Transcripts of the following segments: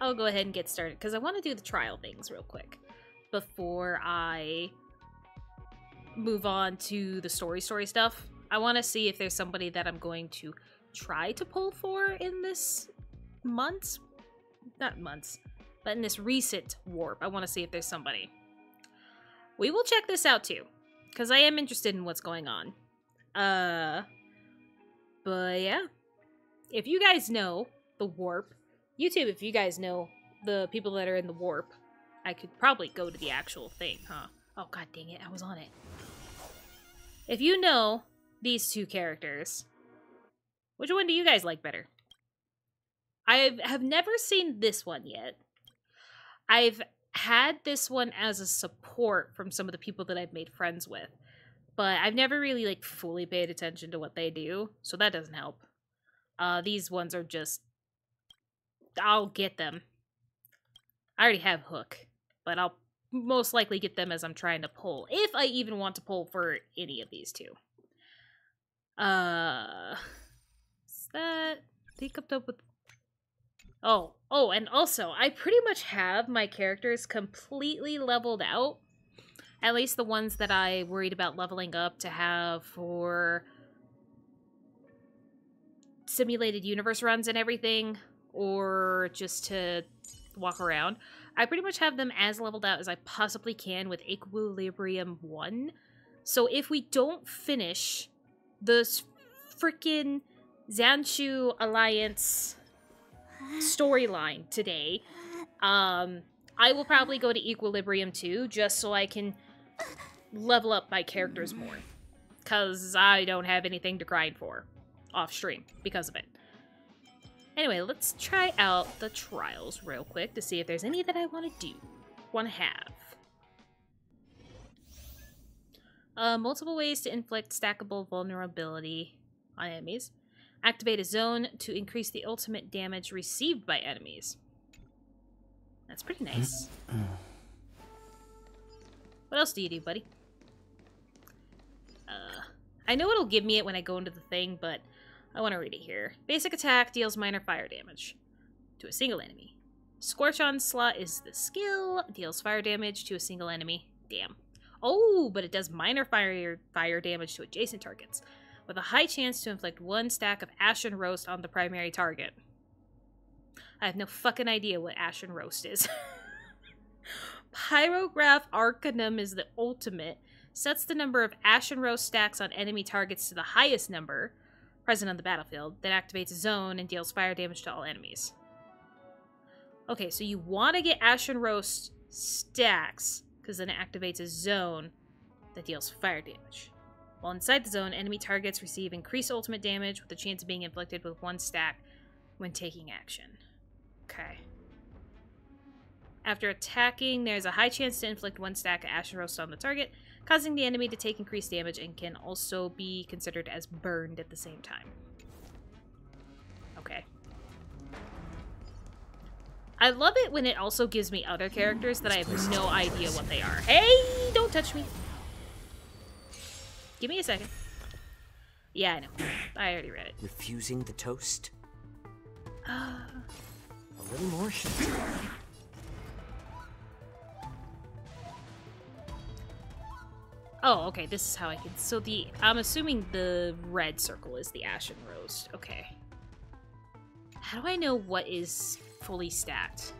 I'll go ahead and get started, because I want to do the trial things real quick before I move on to the story stuff. I want to see if there's somebody that I'm going to try to pull for in this months, not months, but in this recent warp. I want to see if there's somebody. We will check this out too, because I am interested in what's going on. But yeah, if you guys know the warp, YouTube, if you guys know the people that are in the warp, I could probably go to the actual thing, huh? Oh, god dang it, I was on it. If you know these two characters, which one do you guys like better? I have never seen this one yet. I've had this one as a support from some of the people that I've made friends with, but I've never really, like, fully paid attention to what they do, so that doesn't help. These ones are just... I'll get them. I already have Hook, but I'll most likely get them as I'm trying to pull, if I even want to pull for any of these two. Is that... They comes up with... Oh, and also, I pretty much have my characters completely leveled out. At least the ones that I worried about leveling up to have for simulated universe runs and everything, or just to walk around. I pretty much have them as leveled out as I possibly can with Equilibrium 1. So if we don't finish this freaking Xianzhou Alliance storyline today, I will probably go to Equilibrium 2 just so I can level up my characters more. Because I don't have anything to grind for off stream because of it. Anyway, let's try out the trials real quick to see if there's any that I want to do. Want to have. Multiple ways to inflict stackable vulnerability on enemies. Activate a zone to increase the ultimate damage received by enemies. That's pretty nice. What else do you do, buddy? I know it'll give me it when I go into the thing, but I want to read it here. Basic attack deals minor fire damage to a single enemy. Scorch Onslaught is the skill, deals fire damage to a single enemy. Damn. Oh, but it does minor fire damage to adjacent targets, with a high chance to inflict 1 stack of Ashen Roast on the primary target. I have no fucking idea what Ashen Roast is. Pyrograph Arcanum is the ultimate. Sets the number of Ashen Roast stacks on enemy targets to the highest number present on the battlefield, then activates a zone and deals fire damage to all enemies. Okay, so you want to get Ashen Roast stacks, because then it activates a zone that deals fire damage. While inside the zone, enemy targets receive increased ultimate damage with a chance of being inflicted with 1 stack when taking action. Okay. After attacking, there's a high chance to inflict 1 stack of Ashen Roast on the target, causing the enemy to take increased damage, and can also be considered as burned at the same time. Okay. I love it when it also gives me other characters that I have no idea what they are. Hey, don't touch me. Give me a second. Yeah, I know. I already read it. Refusing the toast? A little more heat. Oh, okay, this is how I can... So I'm assuming the red circle is the Ashen Roast. Okay. How do I know what is fully stacked?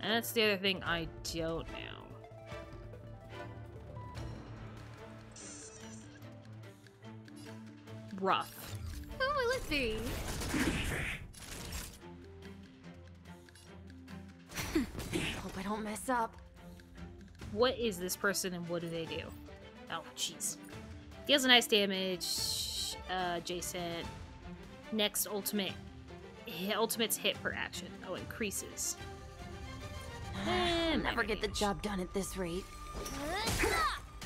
And that's the other thing I don't know. Rough. Oh, let's see. Hope I don't mess up. What is this person and what do they do? Oh, jeez. Deals a nice damage. Adjacent. Next ultimate's hit per action. Oh, increases. I'll never get the job done at this rate.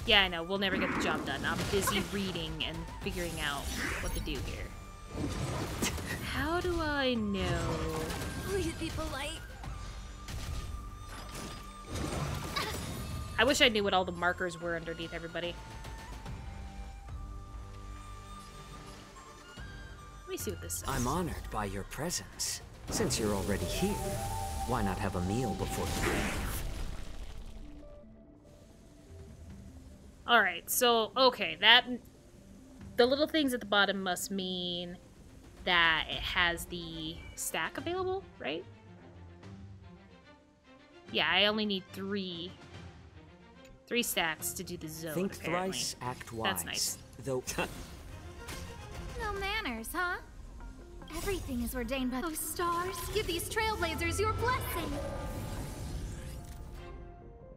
Yeah, I know. We'll never get the job done. I'm busy reading and figuring out what to do here. How do I know? Please be polite. I wish I knew what all the markers were underneath everybody. Let me see what this says. I'm honored by your presence. Since you're already here, why not have a meal before you leave? Alright, so, okay, the little things at the bottom must mean that it has the stack available, right? Yeah, I only need three stacks to do the zone, Think apparently. thrice, act wise. That's nice. Though... No manners, huh? Everything is ordained by those stars. Give these trailblazers your blessing.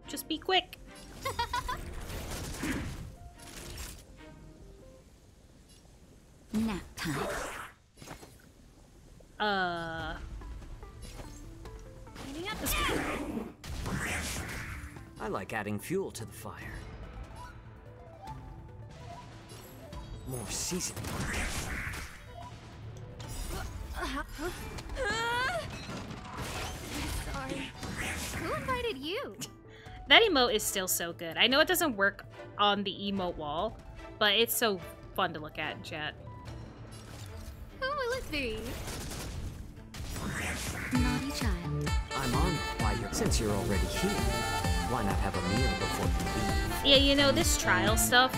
Just be quick. Nap time. Cleaning up this one. I like adding fuel to the fire. More seasoning. Sorry. Who invited you? That emote is still so good. I know it doesn't work on the emote wall, but it's so fun to look at in chat. Who will it be? Naughty child. I'm honored by your... Since you're already here, why not have a meal before you leave? Yeah, you know, this trial stuff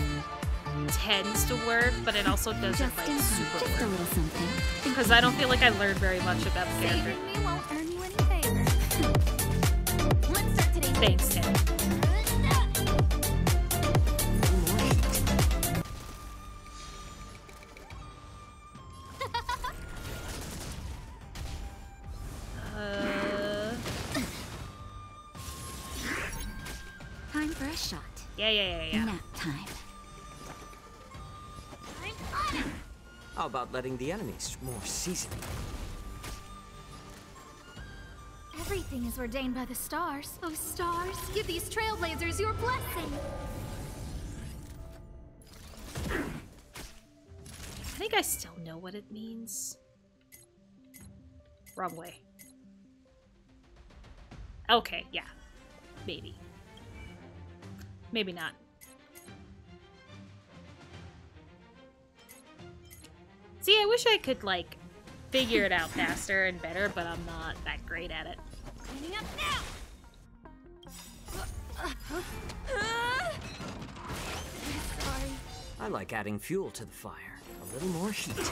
tends to work, but it also doesn't, like, super Just a work. little something. Because I don't feel like I learned very much about the character. Saving me won't earn you any favors. Let's start today's Thanks, Tim. Time for a shot. Yeah. Nap time. How about letting the enemies more seasoning? Everything is ordained by the stars. Those stars, give these trailblazers your blessing. I think I still know what it means. Wrong way. Okay, yeah. Maybe. Maybe not. See, I wish I could, like, figure it out faster and better, but I'm not that great at it. Cleaning up now. Sorry. I like adding fuel to the fire. A little more heat.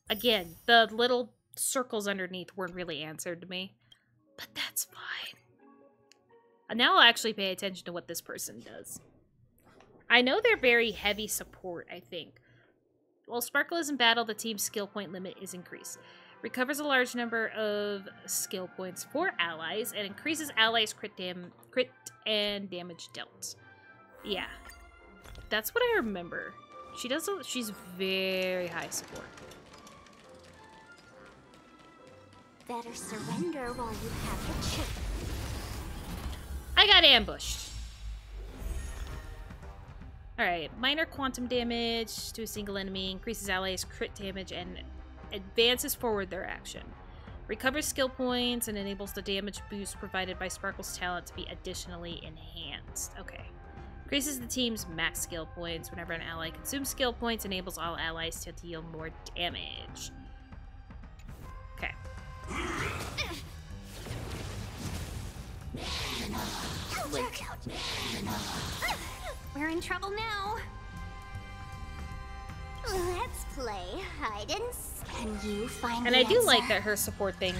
Again, the little circles underneath weren't really answered to me, but that's fine. Now I'll actually pay attention to what this person does. I know they're very heavy support, I think. While Sparkle is in battle, the team's skill point limit is increased. Recovers a large number of skill points for allies, and increases allies' crit and damage dealt. Yeah. That's what I remember. She's very high support. Better surrender while you have the chance. I got ambushed. Alright, minor quantum damage to a single enemy, increases allies' crit damage, and advances forward their action. Recovers skill points and enables the damage boost provided by Sparkle's talent to be additionally enhanced. Okay. Increases the team's max skill points. Whenever an ally consumes skill points, enables all allies to deal more damage. Okay. Look out. We're in trouble now. Let's play hide and seek. Can you find And the I do answer? like that her support thing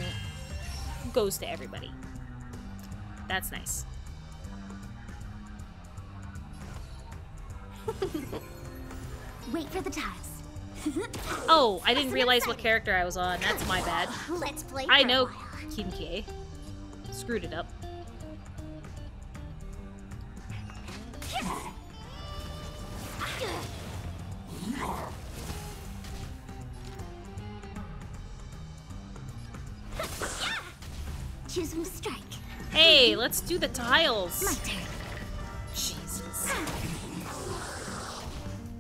goes to everybody. That's nice. Wait for the tiles. Oh, I didn't realize what character I was on. That's my bad. Let's play I for a know while. Kinkie. Screwed it up. Choose them to strike. Hey, let's do the tiles. My turn. Jesus.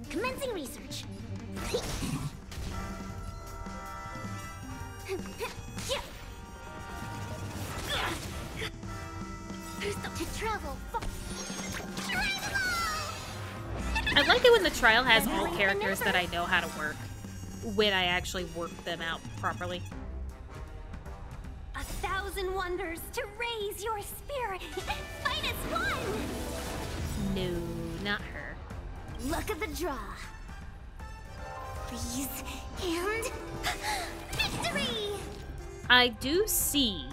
Commencing research. To travel. I like it when the trial has all characters that I know how to work when I actually work them out properly. 1,000 wonders to raise your spirit. Fight as one. No, not her. Look at the draw. Please, and victory! I do see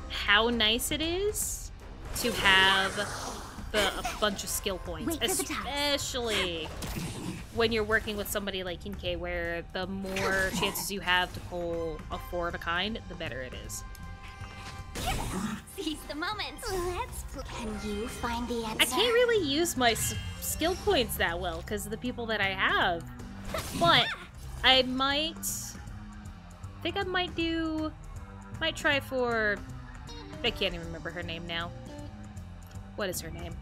how nice it is to have a bunch of skill points, especially when you're working with somebody like Kinke, where the more chances you have to pull a 4 of a kind, the better it is. Seize the moment. Can you find the answer? I can't really use my skill points that well because of the people that I have, but I think I might try for, I can't even remember her name now. What is her name?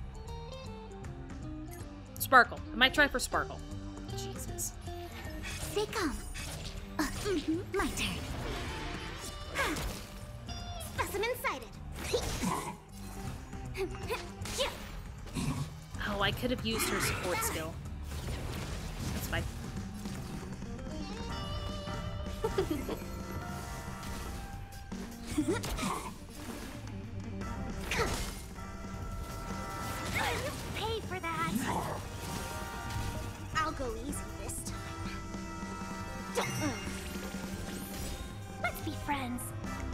Sparkle. I might try for Sparkle. Jesus. Stay calm. My turn. Specimen sighted. Oh, I could have used her support skill. That's fine. Pay for that. I'll go easy this time. Let's be friends.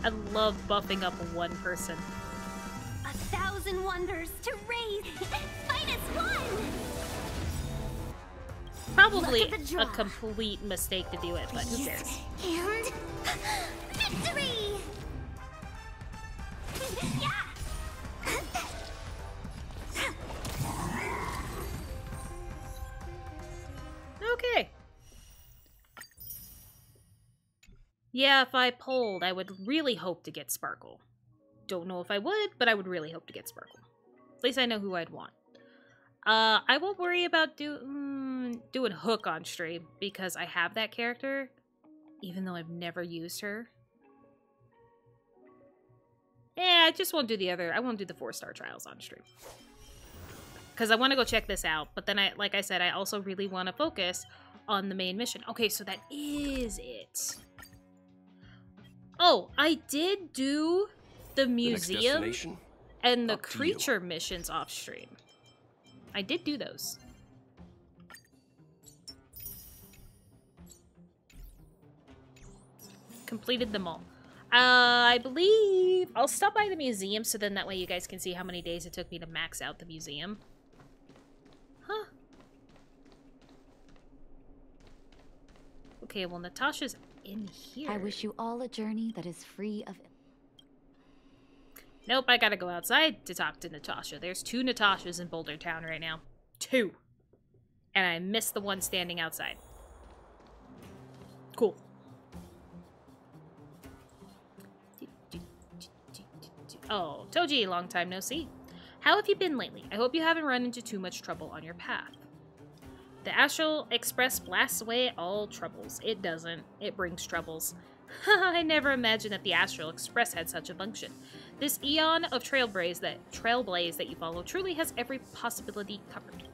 I love buffing up one person. 1,000 wonders to raise. Fight as one. Probably a complete mistake to do it, but who cares? And victory. Okay. Yeah, if I pulled, I would really hope to get Sparkle. Don't know if I would, but I would really hope to get Sparkle. At least I know who I'd want. I won't worry about doing Hook on stream, because I have that character, even though I've never used her. Yeah, I just won't do the other. I won't do the 4-star trials on stream. Because I want to go check this out, but then like I said, I also really want to focus on the main mission. Okay, so that is it. Oh, I did do the museum and the creature missions off stream. I did do those. Completed them all. I believe I'll stop by the museum so then that way you guys can see how many days it took me to max out the museum. Huh. Okay, well, Natasha's in here. I wish you all a journey that is free of... Nope, I gotta go outside to talk to Natasha. There's 2 Natashas in Boulder Town right now. 2. And I missed the one standing outside. Cool. Oh, Toji, long time no see. How have you been lately? I hope you haven't run into too much trouble on your path. The Astral Express blasts away all troubles. It doesn't. It brings troubles. I never imagined that the Astral Express had such a function. This eon of trailblaze that you follow truly has every possibility covered.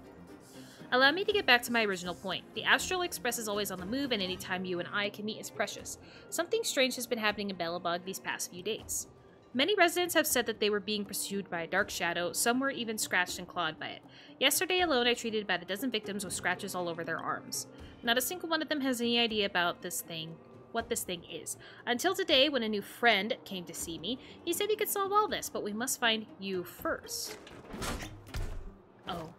Allow me to get back to my original point. The Astral Express is always on the move, and any time you and I can meet is precious. Something strange has been happening in Belobog these past few days. Many residents have said that they were being pursued by a dark shadow. Some were even scratched and clawed by it. Yesterday alone, I treated about a dozen victims with scratches all over their arms. Not a single one of them has any idea about this thing, what this thing is. Until today, when a new friend came to see me, he said he could solve all this, but we must find you first. Oh.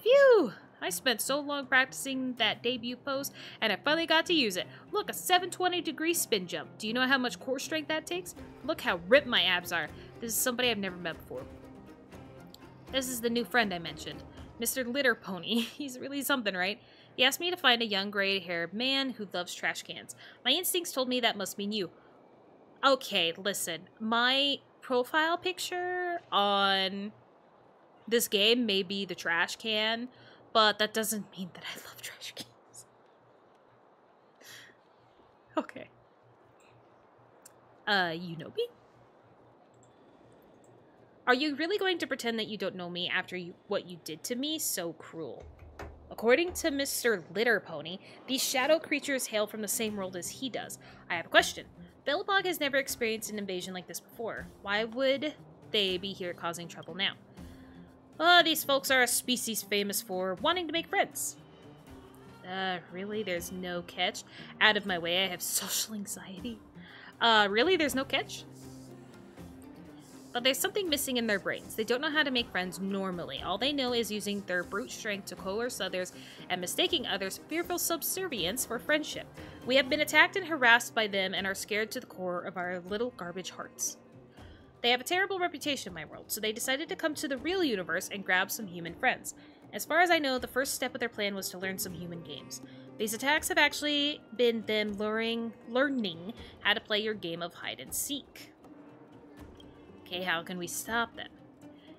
Phew! I spent so long practicing that debut pose, and I finally got to use it. Look, a 720-degree spin jump. Do you know how much core strength that takes? Look how ripped my abs are. This is somebody I've never met before. This is the new friend I mentioned. Mr. Litter Pony. He's really something, right? He asked me to find a young gray-haired man who loves trash cans. My instincts told me that must mean you. Okay, listen. My profile picture on this game may be the trash can, but that doesn't mean that I love trash cans. Okay. You know me? Are you really going to pretend that you don't know me after what you did to me? So cruel. According to Mr. Litter Pony, these shadow creatures hail from the same world as he does. I have a question. Belobog has never experienced an invasion like this before. Why would they be here causing trouble now? Oh, these folks are a species famous for wanting to make friends. Really? There's no catch? Out of my way, I have social anxiety. Really? There's no catch? But there's something missing in their brains. They don't know how to make friends normally. All they know is using their brute strength to coerce others and mistaking others' fearful subservience for friendship. We have been attacked and harassed by them and are scared to the core of our little garbage hearts. They have a terrible reputation in my world, so they decided to come to the real universe and grab some human friends. As far as I know, the first step of their plan was to learn some human games. These attacks have actually been them learning how to play your game of hide and seek. Okay, how can we stop them?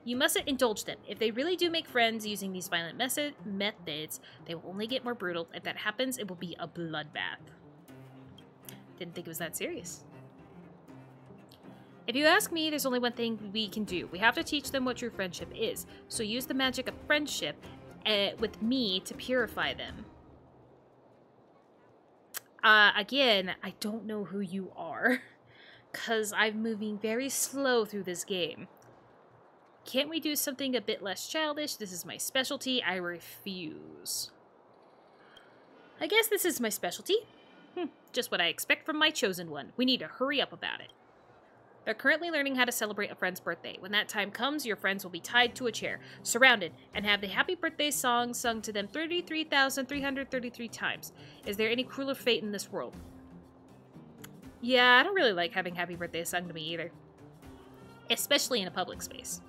You mustn't indulge them. If they really do make friends using these violent methods, they will only get more brutal. If that happens, it will be a bloodbath. Didn't think it was that serious. If you ask me, there's only one thing we can do. We have to teach them what true friendship is. So use the magic of friendship with me to purify them. Again, I don't know who you are. Because I'm moving very slow through this game. Can't we do something a bit less childish? This is my specialty. I refuse. I guess this is my specialty. Just what I expect from my chosen one. We need to hurry up about it. They're currently learning how to celebrate a friend's birthday. When that time comes, your friends will be tied to a chair, surrounded, and have the happy birthday song sung to them 33,333 times. Is there any crueler fate in this world? Yeah, I don't really like having happy birthday sung to me either. Especially in a public space.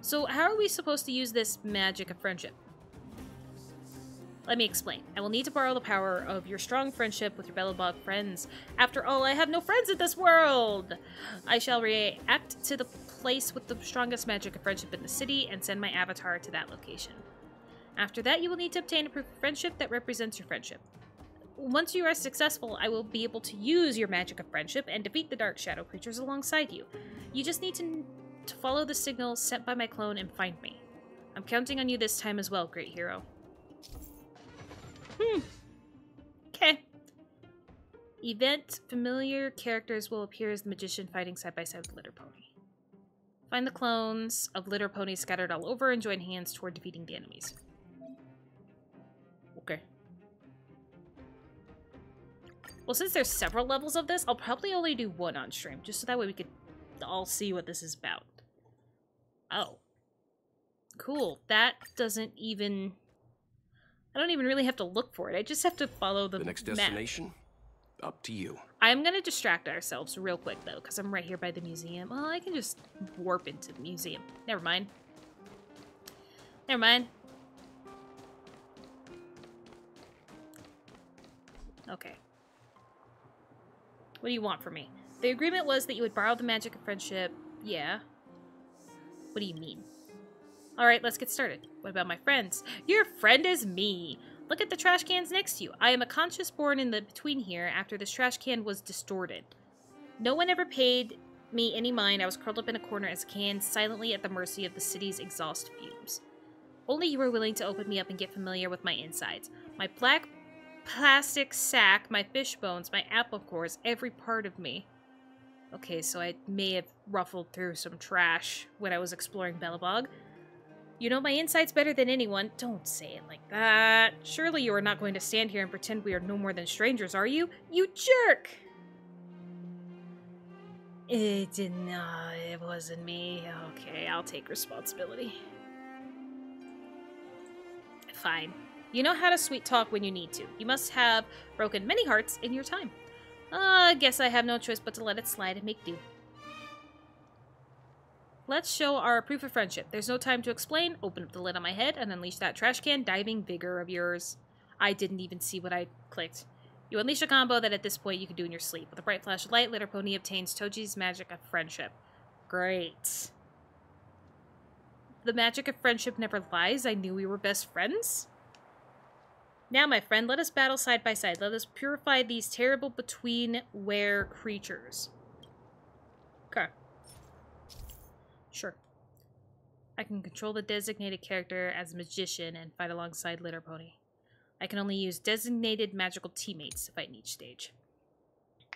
So how are we supposed to use this magic of friendship? Let me explain. I will need to borrow the power of your strong friendship with your Belobog friends. After all, I have no friends in this world! I shall react to the place with the strongest magic of friendship in the city and send my avatar to that location. After that, you will need to obtain a proof of friendship that represents your friendship. Once you are successful, I will be able to use your magic of friendship and defeat the dark shadow creatures alongside you. You just need to follow the signals sent by my clone and find me. I'm counting on you this time as well, great hero. Okay. Event. Familiar characters will appear as the magician fighting side by side with Litter Pony. Find the clones of Litter Ponies scattered all over and join hands toward defeating the enemies. Okay. Well, since there's several levels of this, I'll probably only do one on stream, just so that way we could all see what this is about. Oh. Cool. That doesn't even... I don't even really have to look for it. I just have to follow the next destination, up to you. I'm going to distract ourselves real quick, though, because I'm right here by the museum. Well, I can just warp into the museum. Never mind. Never mind. Okay. What do you want from me? The agreement was that you would borrow the magic of friendship. Yeah. What do you mean? Alright, let's get started. What about my friends? Your friend is me! Look at the trash cans next to you. I am a conscious born in the between here after this trash can was distorted. No one ever paid me any mind. I was curled up in a corner as a can, silently at the mercy of the city's exhaust fumes. Only you were willing to open me up and get familiar with my insides. My black plastic sack, my fish bones, my apple cores, every part of me. Okay, so I may have ruffled through some trash when I was exploring Belobog. You know my insides better than anyone. Don't say it like that. Surely you are not going to stand here and pretend we are no more than strangers, are you? You jerk! It wasn't me. Okay, I'll take responsibility. Fine. You know how to sweet talk when you need to. You must have broken many hearts in your time. Guess I have no choice but to let it slide and make do. Let's show our proof of friendship. There's no time to explain. Open up the lid on my head and unleash that trash can diving vigor of yours. I didn't even see what I clicked. You unleash a combo that at this point you can do in your sleep. With a bright flash of light, Litter Pony obtains Toji's magic of friendship. Great. The magic of friendship never lies. I knew we were best friends. Now, my friend, let us battle side by side. Let us purify these terrible between-ware creatures. Okay. Sure. I can control the designated character as a magician and fight alongside Litter Pony. I can only use designated magical teammates to fight in each stage.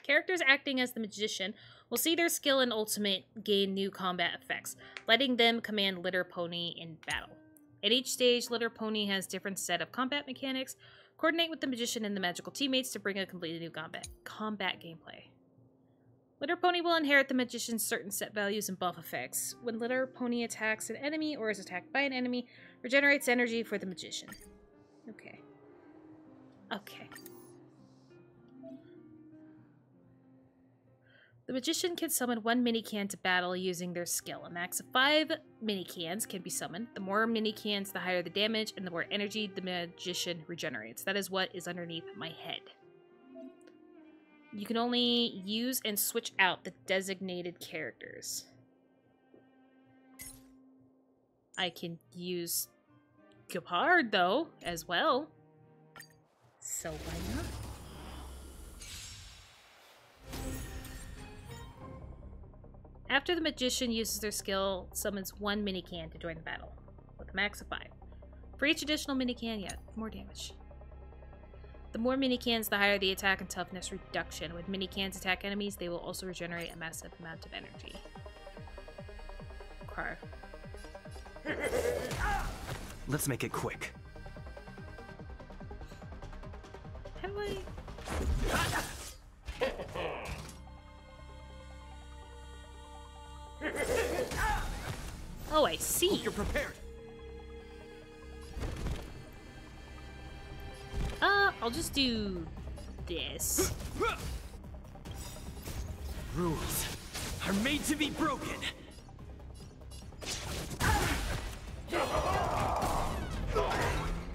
Characters acting as the magician will see their skill and ultimate gain new combat effects, letting them command Litter Pony in battle. At each stage, Litter Pony has different set of combat mechanics. Coordinate with the magician and the magical teammates to bring a completely new combat gameplay. Litter Pony will inherit the magician's certain set values and buff effects. When Litter Pony attacks an enemy or is attacked by an enemy, regenerates energy for the magician. Okay. Okay. The magician can summon one mini-can to battle using their skill. A max of 5 mini-cans can be summoned. The more mini-cans, the higher the damage, and the more energy the magician regenerates. That is what is underneath my head. You can only use and switch out the designated characters. I can use Gepard, though, as well. So why not? After the magician uses their skill, summons one mini-can to join the battle, with a max of 5. For each additional mini-can, yeah, more damage. The more mini-cans, the higher the attack and toughness reduction. When mini-cans attack enemies, they will also regenerate a massive amount of energy. Cry. Let's make it quick. How do I... Oh, I see. Hope you're prepared. I'll just do this. Rules are made to be broken.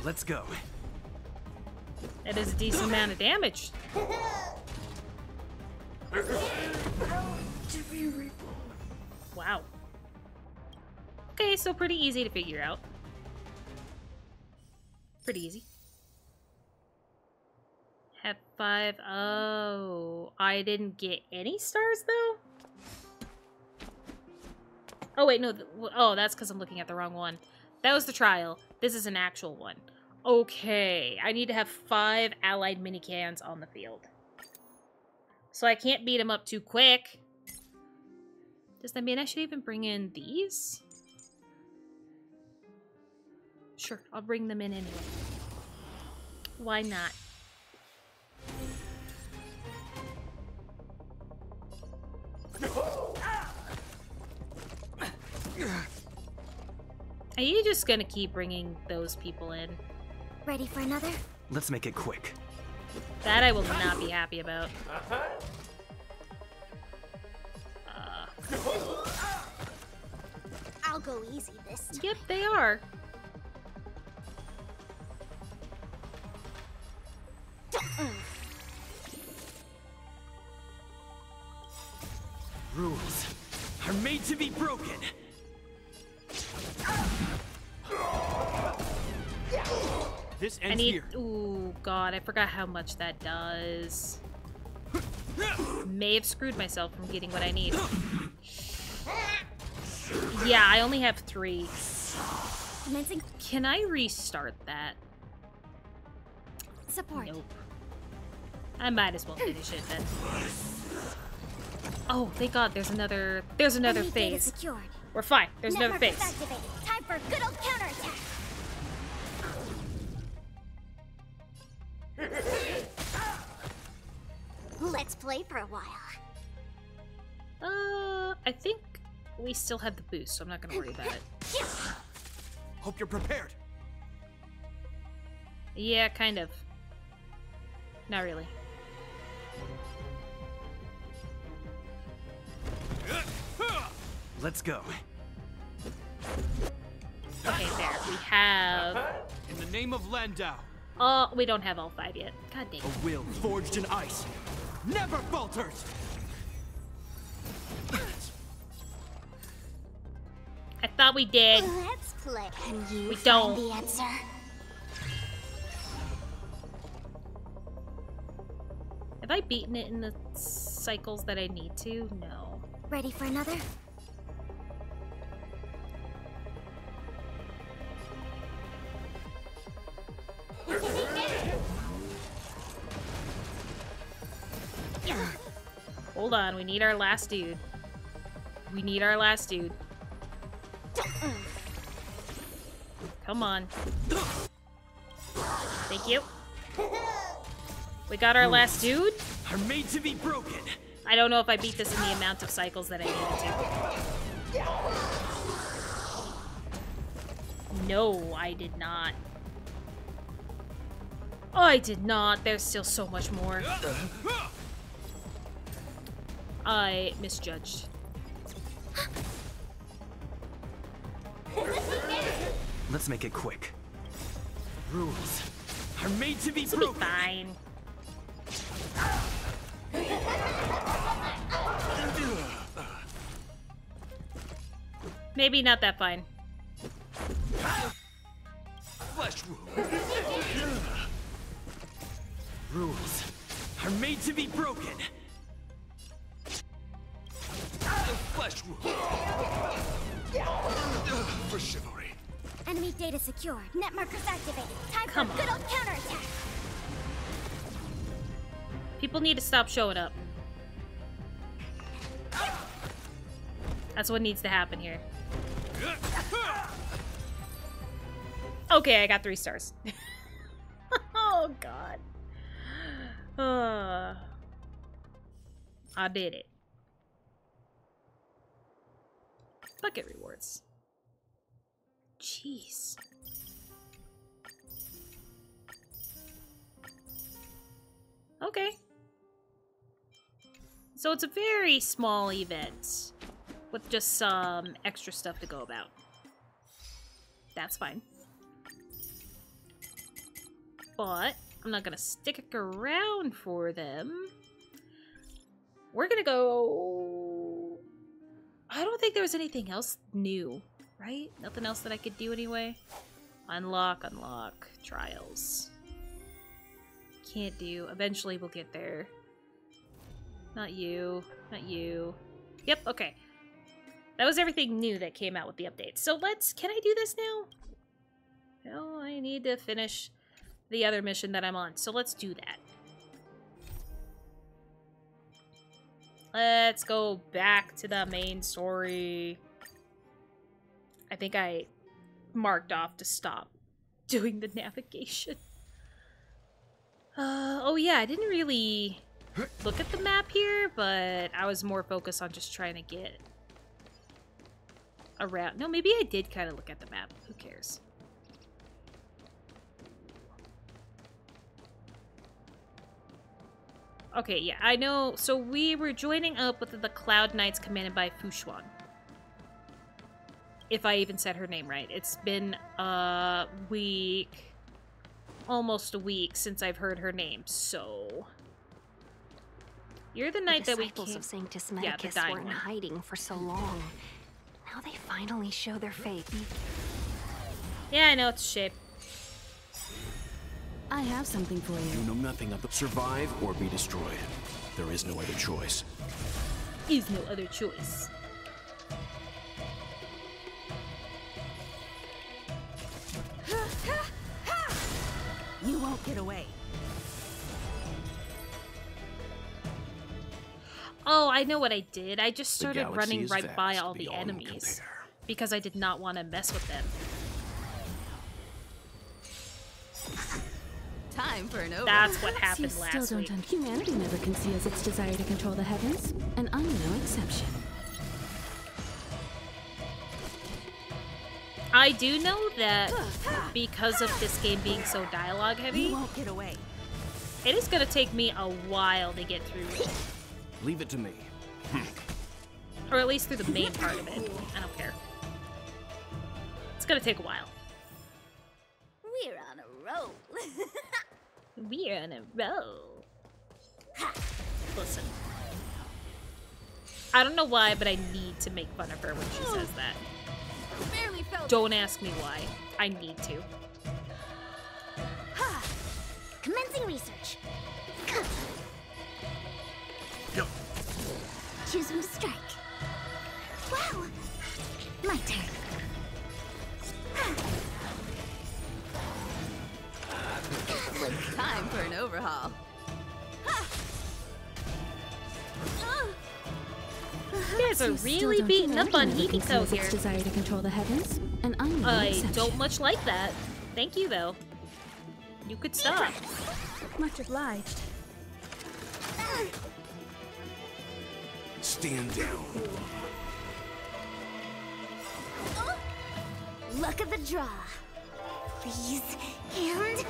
Let's go. That is a decent amount of damage. Wow. Okay, so pretty easy to figure out. Pretty easy. Have 5. Oh, I didn't get any stars though? Oh wait, no. Oh, that's because I'm looking at the wrong one. That was the trial. This is an actual one. Okay, I need to have 5 allied minicans on the field. So I can't beat them up too quick. Does that mean I should even bring in these? Sure, I'll bring them in anyway. Why not? Are you just gonna keep bringing those people in? Ready for another? Let's make it quick. That I will not be happy about. I'll go easy this time. Yep, they are. Rules are made to be broken. This ends here. Ooh, God, I forgot how much that does. May have screwed myself from getting what I need. Yeah, I only have 3. Can I restart that? Support. Nope. I might as well finish it then. Oh, thank God, there's another phase. Secured. We're fine. There's another Network phase. activated. Time for a good old counterattack. Let's play for a while. I think we still have the boost, so I'm not gonna worry about it. Hope you're prepared. Yeah, kind of. Not really. Let's go. Okay, there. We have... In the name of Landau. we don't have all 5 yet. God dang it. A will forged in ice never falters. I thought we did. Let's play. Can you We find don't. the answer? Have I beaten it in the cycles that I need to? No. Ready for another? Hold on, we need our last dude. We need our last dude. Come on. Thank you. We got our last dude. Are made to be broken. I don't know if I beat this in the amount of cycles that I needed to. No, I did not. I did not. There's still so much more. I misjudged. Let's make it quick. Rules are made to be This will be broken. fine. Maybe not that fine. Flesh wound. Rules are made to be broken. Flesh wound. For chivalry. Enemy data secured. Net markers activated. Time Come for good on. old counterattack. People need to stop showing up. That's what needs to happen here. Okay, I got 3 stars. Oh, God. I did it. Bucket rewards. Jeez. Okay. So it's a very small event with just some extra stuff to go about. That's fine. But I'm not gonna stick around for them. We're gonna go... I don't think there was anything else new, right? Nothing else that I could do anyway. Unlock, unlock, trials. Can't do. Eventually we'll get there. Not you. Not you. Yep, okay. That was everything new that came out with the update. So let's... Can I do this now? No, I need to finish the other mission that I'm on. So let's do that. Let's go back to the main story. I think I marked off to stop doing the navigation. Oh yeah, I didn't really look at the map here, but I was more focused on just trying to get around. No, maybe I did kind of look at the map. Who cares? Okay, yeah, I know. So we were joining up with the Cloud Knights commanded by Fushuan. If I even said her name right. It's been a week, almost a week since I've heard her name, so... You're the knight that we disciples came... of Sanctus Yeah, the Medicus dying were in one. hiding for so long. Now they finally show their fate. Yeah, I know, it's a shame. I have something for You you. know nothing of the survive or be destroyed. There is no other choice. Is no other choice. You won't get away. Oh, I know what I did. I just The started galaxy running is right by vast all the beyond enemies. compare. Because I did not want to mess with them. Time for an over. That's what You happened still last don't week. Humanity never conceals its desire to control the heavens, and I'm no exception. I do know that because of this game being so dialogue heavy, You won't get away. it is going to take me a while to get through it. Leave it to me. Or at least through the main part of it. I don't care. It's going to take a while. We're on a roll. We're on a roll. Listen. I don't know why, but I need to make fun of her when she says that. Barely felt. Don't ask me why. I need to. Commencing research. Choosing to strike. Wow. My turn. Time for an overhaul. guys are You still really don't beating up on humanity never Himiko conceals here. its desire to control the heavens, and I'm no I exception. don't much like that. Thank you, though. You could stop. Much obliged. Stand down. Luck of the draw. Please, and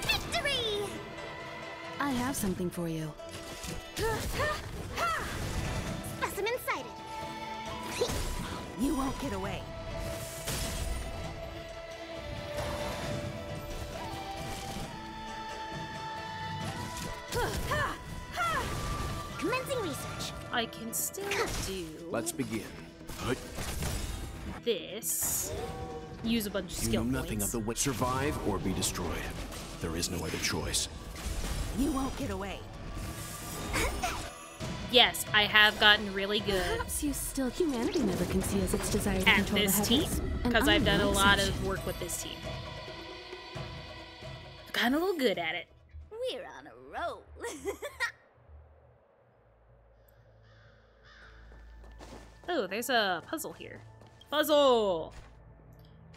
victory! I have something for you. Specimen sighted. You won't get away. Commencing research. I can still do Let's begin. Hut. this. Use a bunch of You skill know nothing points. of the way. Survive or be destroyed. There is no other choice. You won't get away. Yes, I have gotten really good Perhaps you still humanity never conceals its desire to at control this the team heavens, and because I'm I've done no a lot exception. of work with this team. I've gotten a little good at it. We're on a roll. Oh, there's a puzzle here. Puzzle!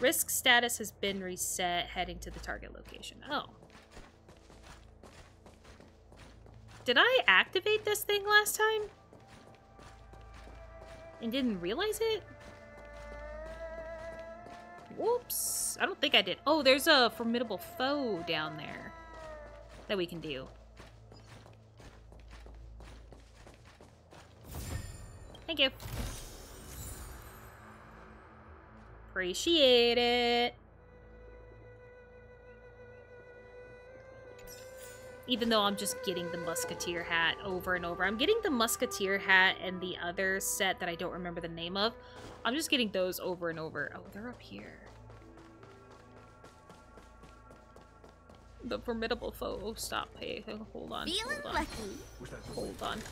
Risk status has been reset, heading to the target location. Oh. Did I activate this thing last time? And didn't realize it? Whoops. I don't think I did. Oh, there's a formidable foe down there that we can do. Thank you. Appreciate it. Even though I'm just getting the Musketeer hat over and over. I'm getting the Musketeer hat and the other set that I don't remember the name of. I'm just getting those over and over. Oh, they're up here. The formidable foe. Oh, stop. Hey, hold on. Feeling Hold on. lucky.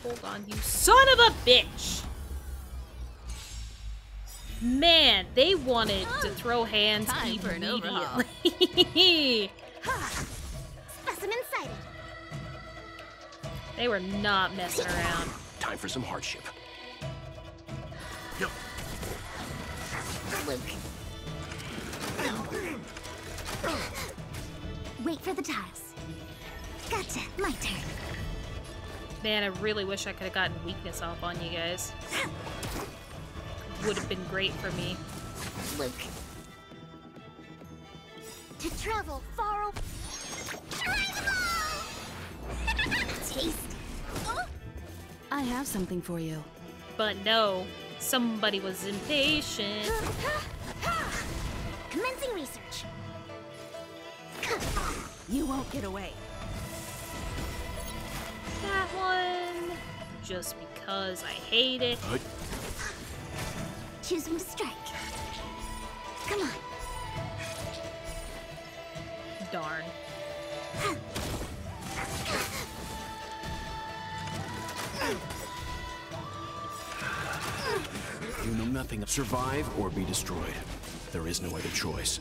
Hold on, you son of a bitch! Man, they wanted to throw hands Time for an overhaul. immediately. Specimen sighted. They were not messing around. Time for some hardship. Yup. Luke. Wait for the tiles. Gotcha. My turn. Man, I really wish I could have gotten weakness off on you guys. Would have been great for me. Luke. To travel far away. Taste. I have something for you. But no, somebody was impatient. Commencing research. You won't get away. That one, just because I hate it. Hut. Choose when to strike. Come on. Darn. You know nothing of survive or be destroyed. There is no other choice.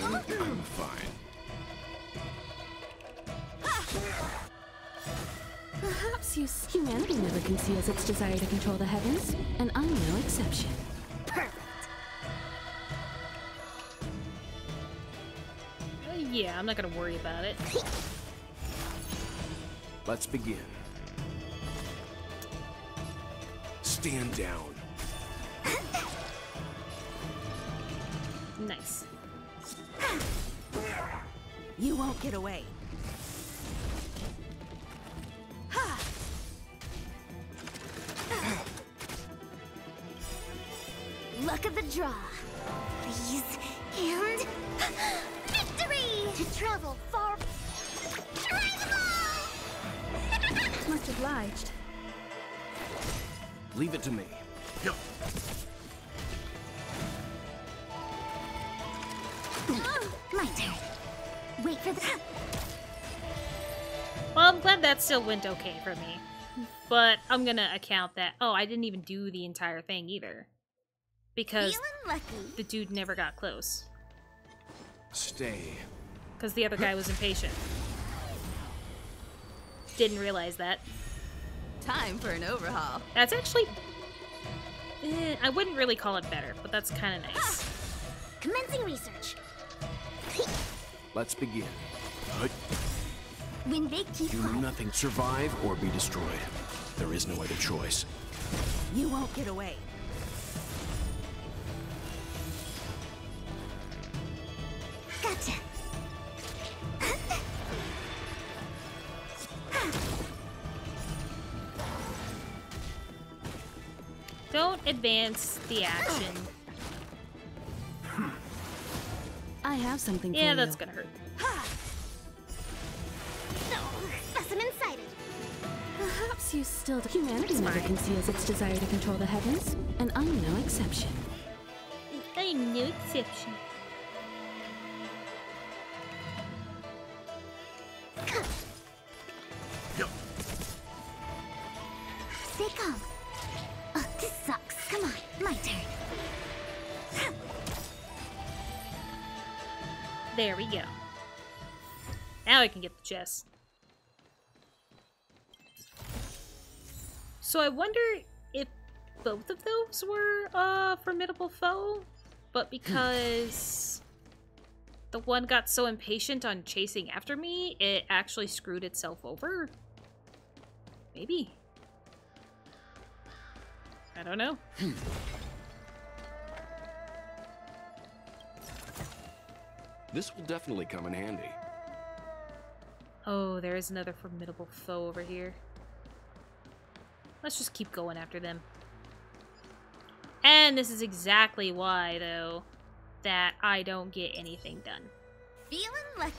I'm fine. Perhaps humanity never conceals its desire to control the heavens, and I'm no exception. Yeah, I'm not gonna worry about it. Let's begin. Stand down. Nice. You won't get away. Luck of the draw. Please, and victory! To travel far. Much obliged. Leave it to me. Yup. My turn. Wait for the. Well, I'm glad that still went okay for me. But I'm gonna account that, oh, I didn't even do the entire thing either. Because Feeling lucky. the dude never got close. Stay. Because the other guy was impatient. Didn't realize that. Time for an overhaul. That's actually... I wouldn't really call it better, but that's kind of nice. Commencing research. Let's begin. When they keep Do nothing. Survive or be destroyed. There is no other choice. You won't get away. Gotcha. Don't advance the action. I have something for you. Yeah, that's gonna hurt. Specimen sighted. Perhaps you still... Humanity never conceals its desire to control the heavens, and I'm no exception. I'm no exception. Stay calm. Oh, this sucks. Come on, my turn. There we go. Now I can get the chest. So I wonder if both of those were a formidable foe, but because the one got so impatient on chasing after me, it actually screwed itself over? Maybe. I don't know. This will definitely come in handy. Oh, there is another formidable foe over here. Let's just keep going after them. And this is exactly why, though, that I don't get anything done. Feeling lucky.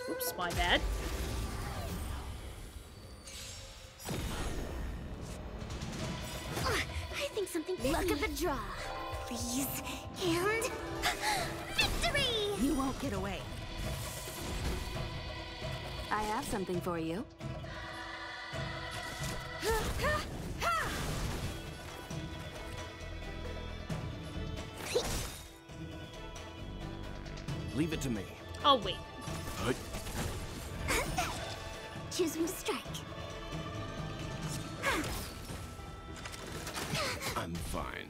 Oops, my bad. I think something. Luck of the draw. Please. And victory! You won't get away. I have something for you. Leave it to me. Oh, wait. Choose who strike. I'm fine.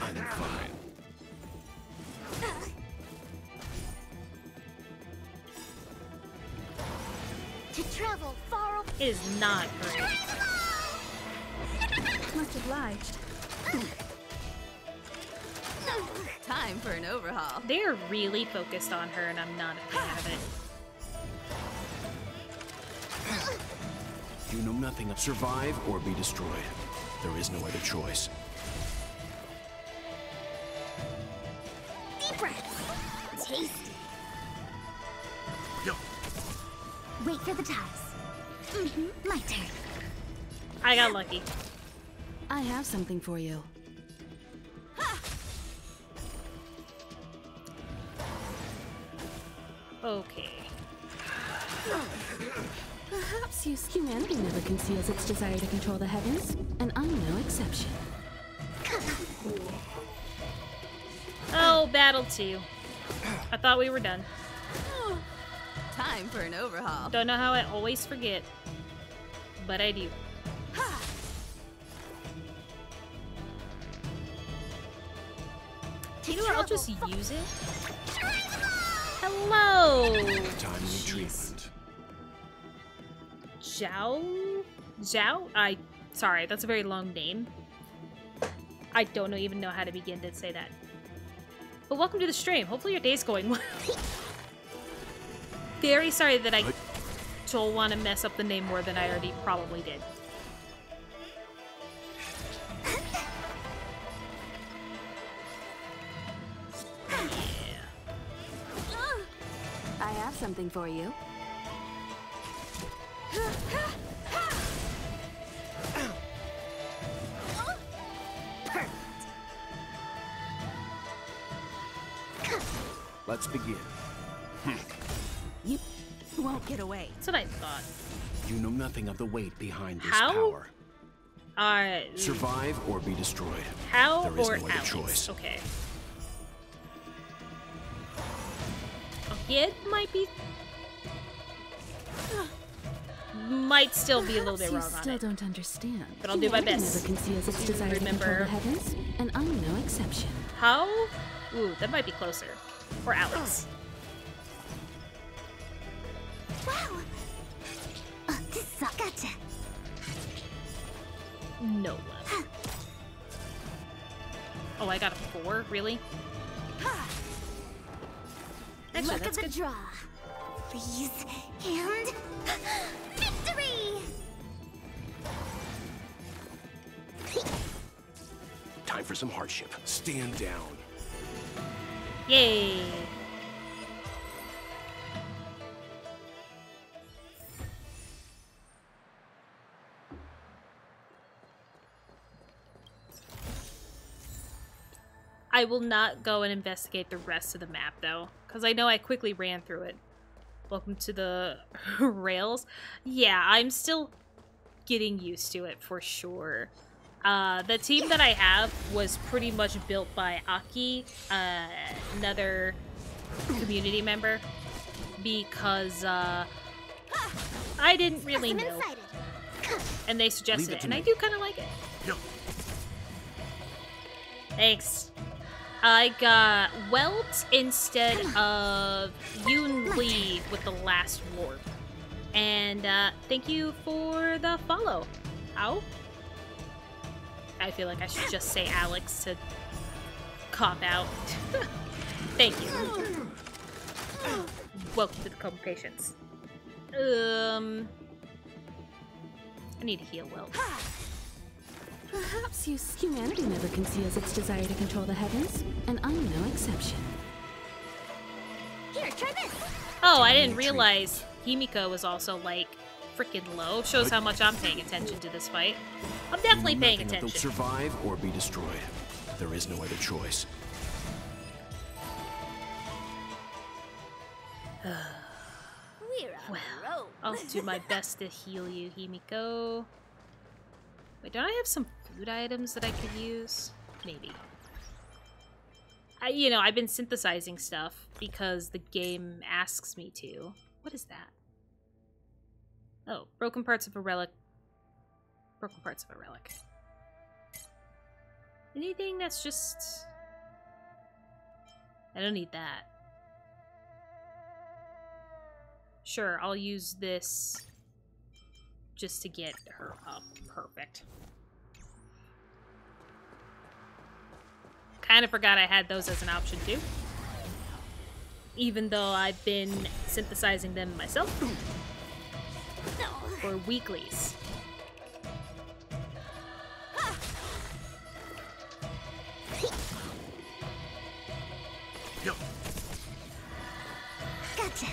I'm fine. To travel far away. It is not great. Much obliged. Time for an overhaul. They are really focused on her, and I'm not a fan of it. You know nothing of survive or be destroyed. There is no other choice. Deep breaths. Tasty. Wait for the ties. My turn. I got lucky. I have something for you. Okay. Perhaps humanity never conceals its desire to control the heavens, and I'm no exception. Oh, battle 2. I thought we were done. Time for an overhaul. Don't know how I always forget, but I do. You know what? I'll just use it. Hello! Timely treatment. Xiao? Sorry, that's a very long name. I don't even know how to begin to say that. But welcome to the stream. Hopefully your day's going well. Very sorry that I don't want to mess up the name more than I already probably did. I have something for you. Let's begin. You won't get away. That's what I thought. You know nothing of the weight behind this How? power. Uh, Survive or be destroyed. how There is or no other Alex? choice. Okay. head might still be a little bit wrong you on still it. don't understand. But I'll do my Humanity best. never conceals its desire to control Remember the heavens, and I'm no exception. how? Ooh, that might be closer. Or Alex. Wow! Gotcha. No love. Oh, I got a 4? Really? Actually, Look that's at the good. draw. Please, and victory! Time for some hardship. Stand down. Yay! I will not go and investigate the rest of the map, though, because I know I quickly ran through it. Welcome to the rails. Yeah, I'm still getting used to it for sure. The team that I have was pretty much built by Aki, another community member, because I didn't really know, and they suggested it, and I do kind of like it. Thanks. I got Welt instead of Yoon Lee with the last warp. And thank you for the follow. Ow. I feel like I should just say Alex to cop out. Thank you. Welcome to the Coma Patience. I need to heal Welt. Perhaps humanity never conceals its desire to control the heavens, and I'm no exception. Here, try this. Oh, I didn't realize Himiko was also, like, freaking low. Shows how much I'm paying attention to this fight. I'm definitely paying Nothing that they'll attention. survive or be destroyed. There is no other choice. We're on a roll. I'll do my best to heal you, Himiko. Wait, don't I have some food items that I could use? Maybe. I've been synthesizing stuff because the game asks me to. What is that? Oh, broken parts of a relic. Broken parts of a relic. Anything that's just... I don't need that. Sure, I'll use this just to get her up. Perfect. Kind of forgot I had those as an option too. Even though I've been synthesizing them myself. For weeklies. Gotcha.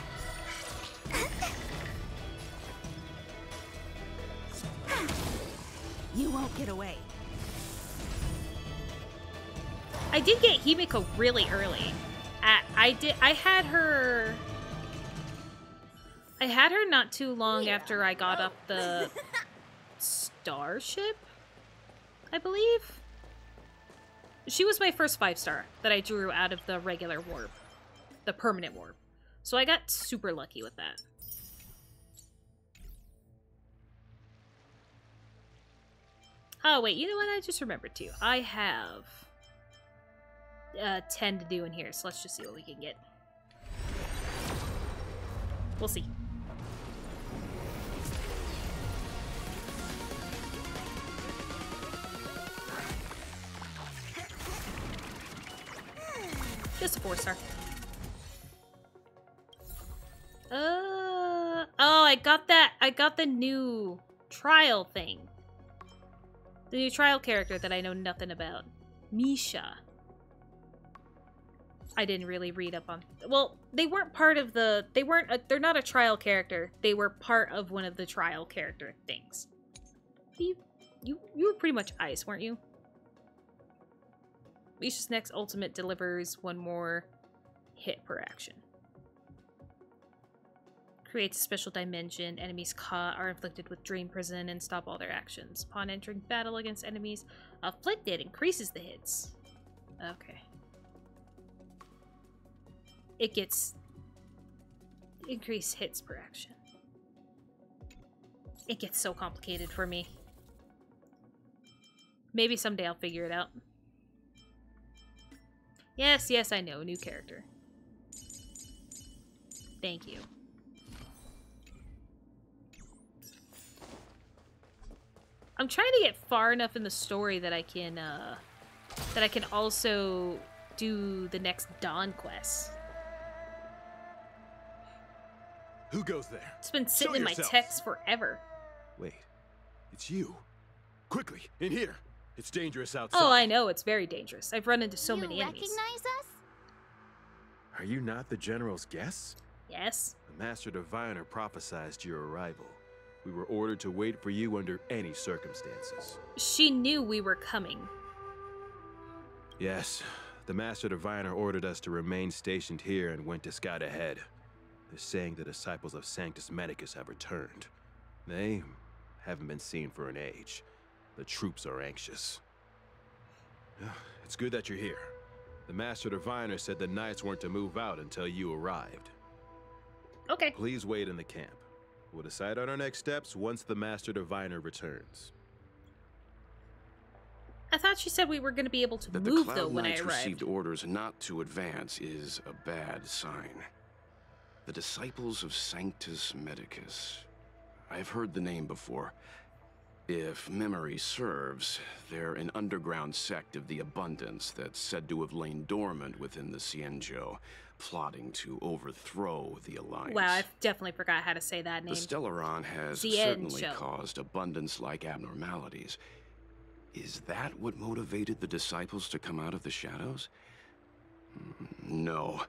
You won't get away. I did get Himiko really early. I had her not too long after I got up the starship, I believe. She was my first 5-star that I drew out of the regular warp, the permanent warp. So I got super lucky with that. Oh wait, you know what? I just remembered too. I have 10 to do in here, so let's just see what we can get. We'll see. Just a 4-star. Oh, I got that. I got the new trial thing. The new trial character that I know nothing about. Misha. I didn't really read up on... Well, they weren't part of the... They're not a trial character. They were part of one of the trial character things. You were pretty much ice, weren't you? Misha's next ultimate delivers one more hit per action. Creates a special dimension. Enemies caught are inflicted with Dream Prison and stop all their actions. Upon entering battle against enemies afflicted, increases the hits. Okay. It gets Increase hits per action. It gets so complicated for me. Maybe someday I'll figure it out. Yes, yes, I know. New character. Thank you. I'm trying to get far enough in the story that I can also do the next Dawn quest. Who goes there? It's been sitting Show in my yourselves. text forever. Wait, it's you. Quickly, in here. It's dangerous outside. Oh, I know. It's very dangerous. I've run into so many enemies. You recognize us? Are you not the General's guests? Yes. The Master Diviner prophesied your arrival. We were ordered to wait for you under any circumstances. She knew we were coming. Yes, the Master Diviner ordered us to remain stationed here and went to scout ahead. They're saying the disciples of Sanctus Medicus have returned. They haven't been seen for an age. The troops are anxious. It's good that you're here. The Master Diviner said the Knights weren't to move out until you arrived. Okay. Please wait in the camp. We'll decide on our next steps once the Master Diviner returns. I thought she said we were going to be able to That the move, Cloud though, when I Knights arrived. received orders not to advance is a bad sign. The Disciples of Sanctus Medicus. I've heard the name before. If memory serves, they're an underground sect of the Abundance that's said to have lain dormant within the Xianzhou, plotting to overthrow the Alliance. Wow, I definitely forgot how to say that name. The Stellaron has Xianzhou. certainly caused Abundance-like abnormalities. Is that what motivated the Disciples to come out of the shadows? No.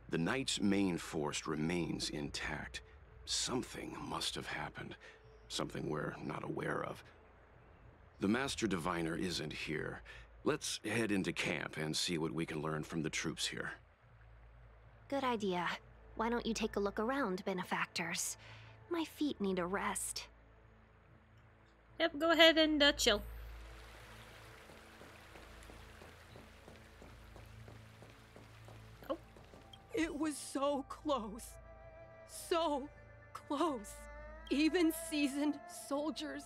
The Knight's main force remains intact. Something must have happened. Something we're not aware of. The Master Diviner isn't here. Let's head into camp and see what we can learn from the troops here. Good idea. Why don't you take a look around, benefactors? My feet need a rest. Yep, go ahead and chill. Oh. It was so close. So close. Even seasoned soldiers,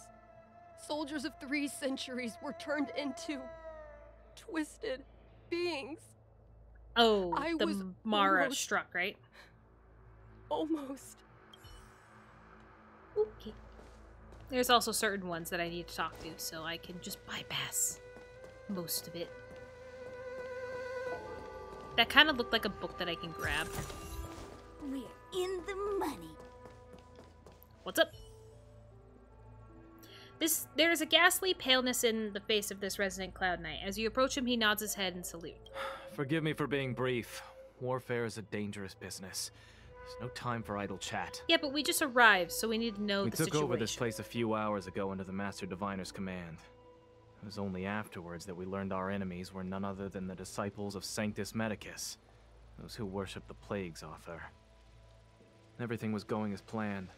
soldiers of 3 centuries, were turned into twisted beings. Oh, I the was Mara almost- struck, right? Almost. Okay. There's also certain ones that I need to talk to, so I can just bypass most of it. That kind of looked like a book that I can grab. We're in the money. What's up? There's a ghastly paleness in the face of this resident Cloud Knight. As you approach him, he nods his head in salute. Forgive me for being brief. Warfare is a dangerous business. There's no time for idle chat. Yeah, but we just arrived, so we need to know We the took situation. over this place a few hours ago under the Master Diviner's command. It was only afterwards that we learned our enemies were none other than the disciples of Sanctus Medicus, those who worship the plague's author. Everything was going as planned.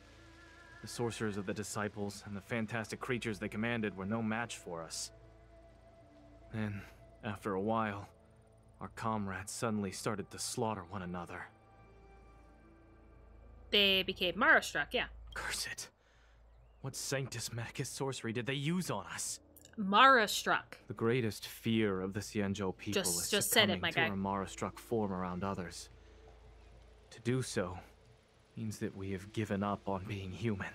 The sorcerers of the disciples and the fantastic creatures they commanded were no match for us. Then, after a while, our comrades suddenly started to slaughter one another. They became Mara struck, yeah. Curse it. What Sanctus Medicus sorcery did they use on us? Mara struck. The greatest fear of the Xianzhou people is Just said it, succumbing my to guy. our Mara-struck form around others. To do so means that we have given up on being human,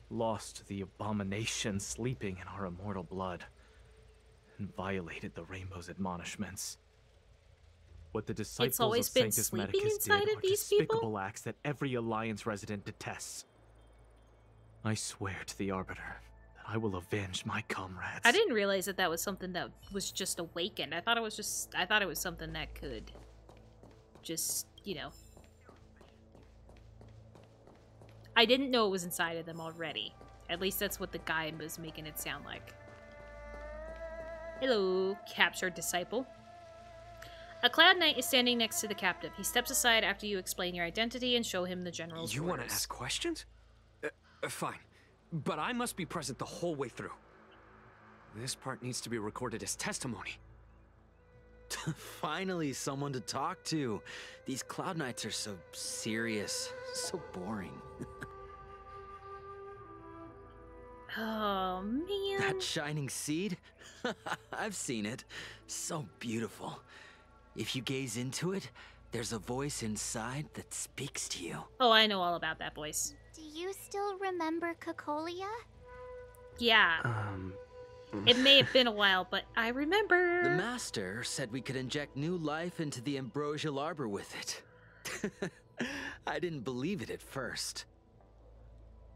lost the abomination sleeping in our immortal blood, and violated the Rainbow's admonishments. What the disciples always of been Sanctus sleeping Medicus inside did of were these people? despicable acts that every Alliance resident detests. I swear to the Arbiter that I will avenge my comrades. I didn't realize that that was something that was just awakened. I thought it was something that could just, you know. I didn't know it was inside of them already. At least that's what the guy was making it sound like. Hello, captured disciple. A Cloud Knight is standing next to the captive. He steps aside after you explain your identity and show him the general's You want to orders. ask questions? Fine. But I must be present the whole way through. This part needs to be recorded as testimony. Finally, someone to talk to. These Cloud Knights are so serious, so boring. Oh, man. That shining seed? I've seen it. So beautiful. If you gaze into it, there's a voice inside that speaks to you. Oh, I know all about that voice. Do you still remember Cocolia? Yeah. It may have been a while, but I remember. The Master said we could inject new life into the ambrosial arbor with it. I didn't believe it at first.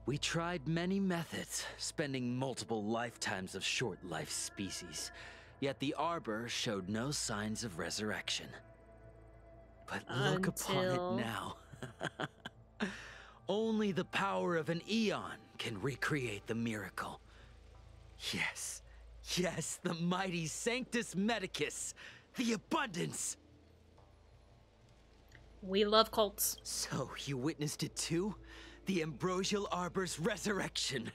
We tried many methods, spending multiple lifetimes of short-life species, yet the arbor showed no signs of resurrection. But look upon it now. Only the power of an eon can recreate the miracle. Yes, yes, the mighty Sanctus Medicus, the abundance. We love cults. So you witnessed it too? The ambrosial arbor's resurrection.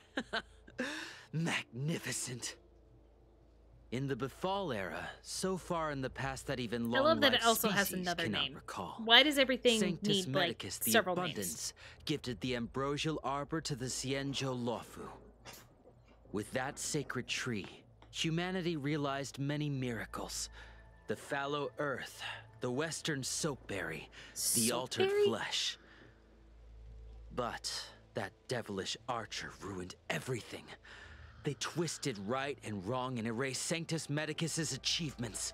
Magnificent. In the Befall era, so far in the past that even long I love that it life also has species another cannot name. recall. Why does everything Sanctus need like Medicus, the several abundance, names? gifted the ambrosial arbor to the Xianzhou Alliance. With that sacred tree, humanity realized many miracles. The fallow earth, the western soapberry, the altered Soapberry? flesh. But that devilish archer ruined everything. They twisted right and wrong and erased Sanctus Medicus's achievements.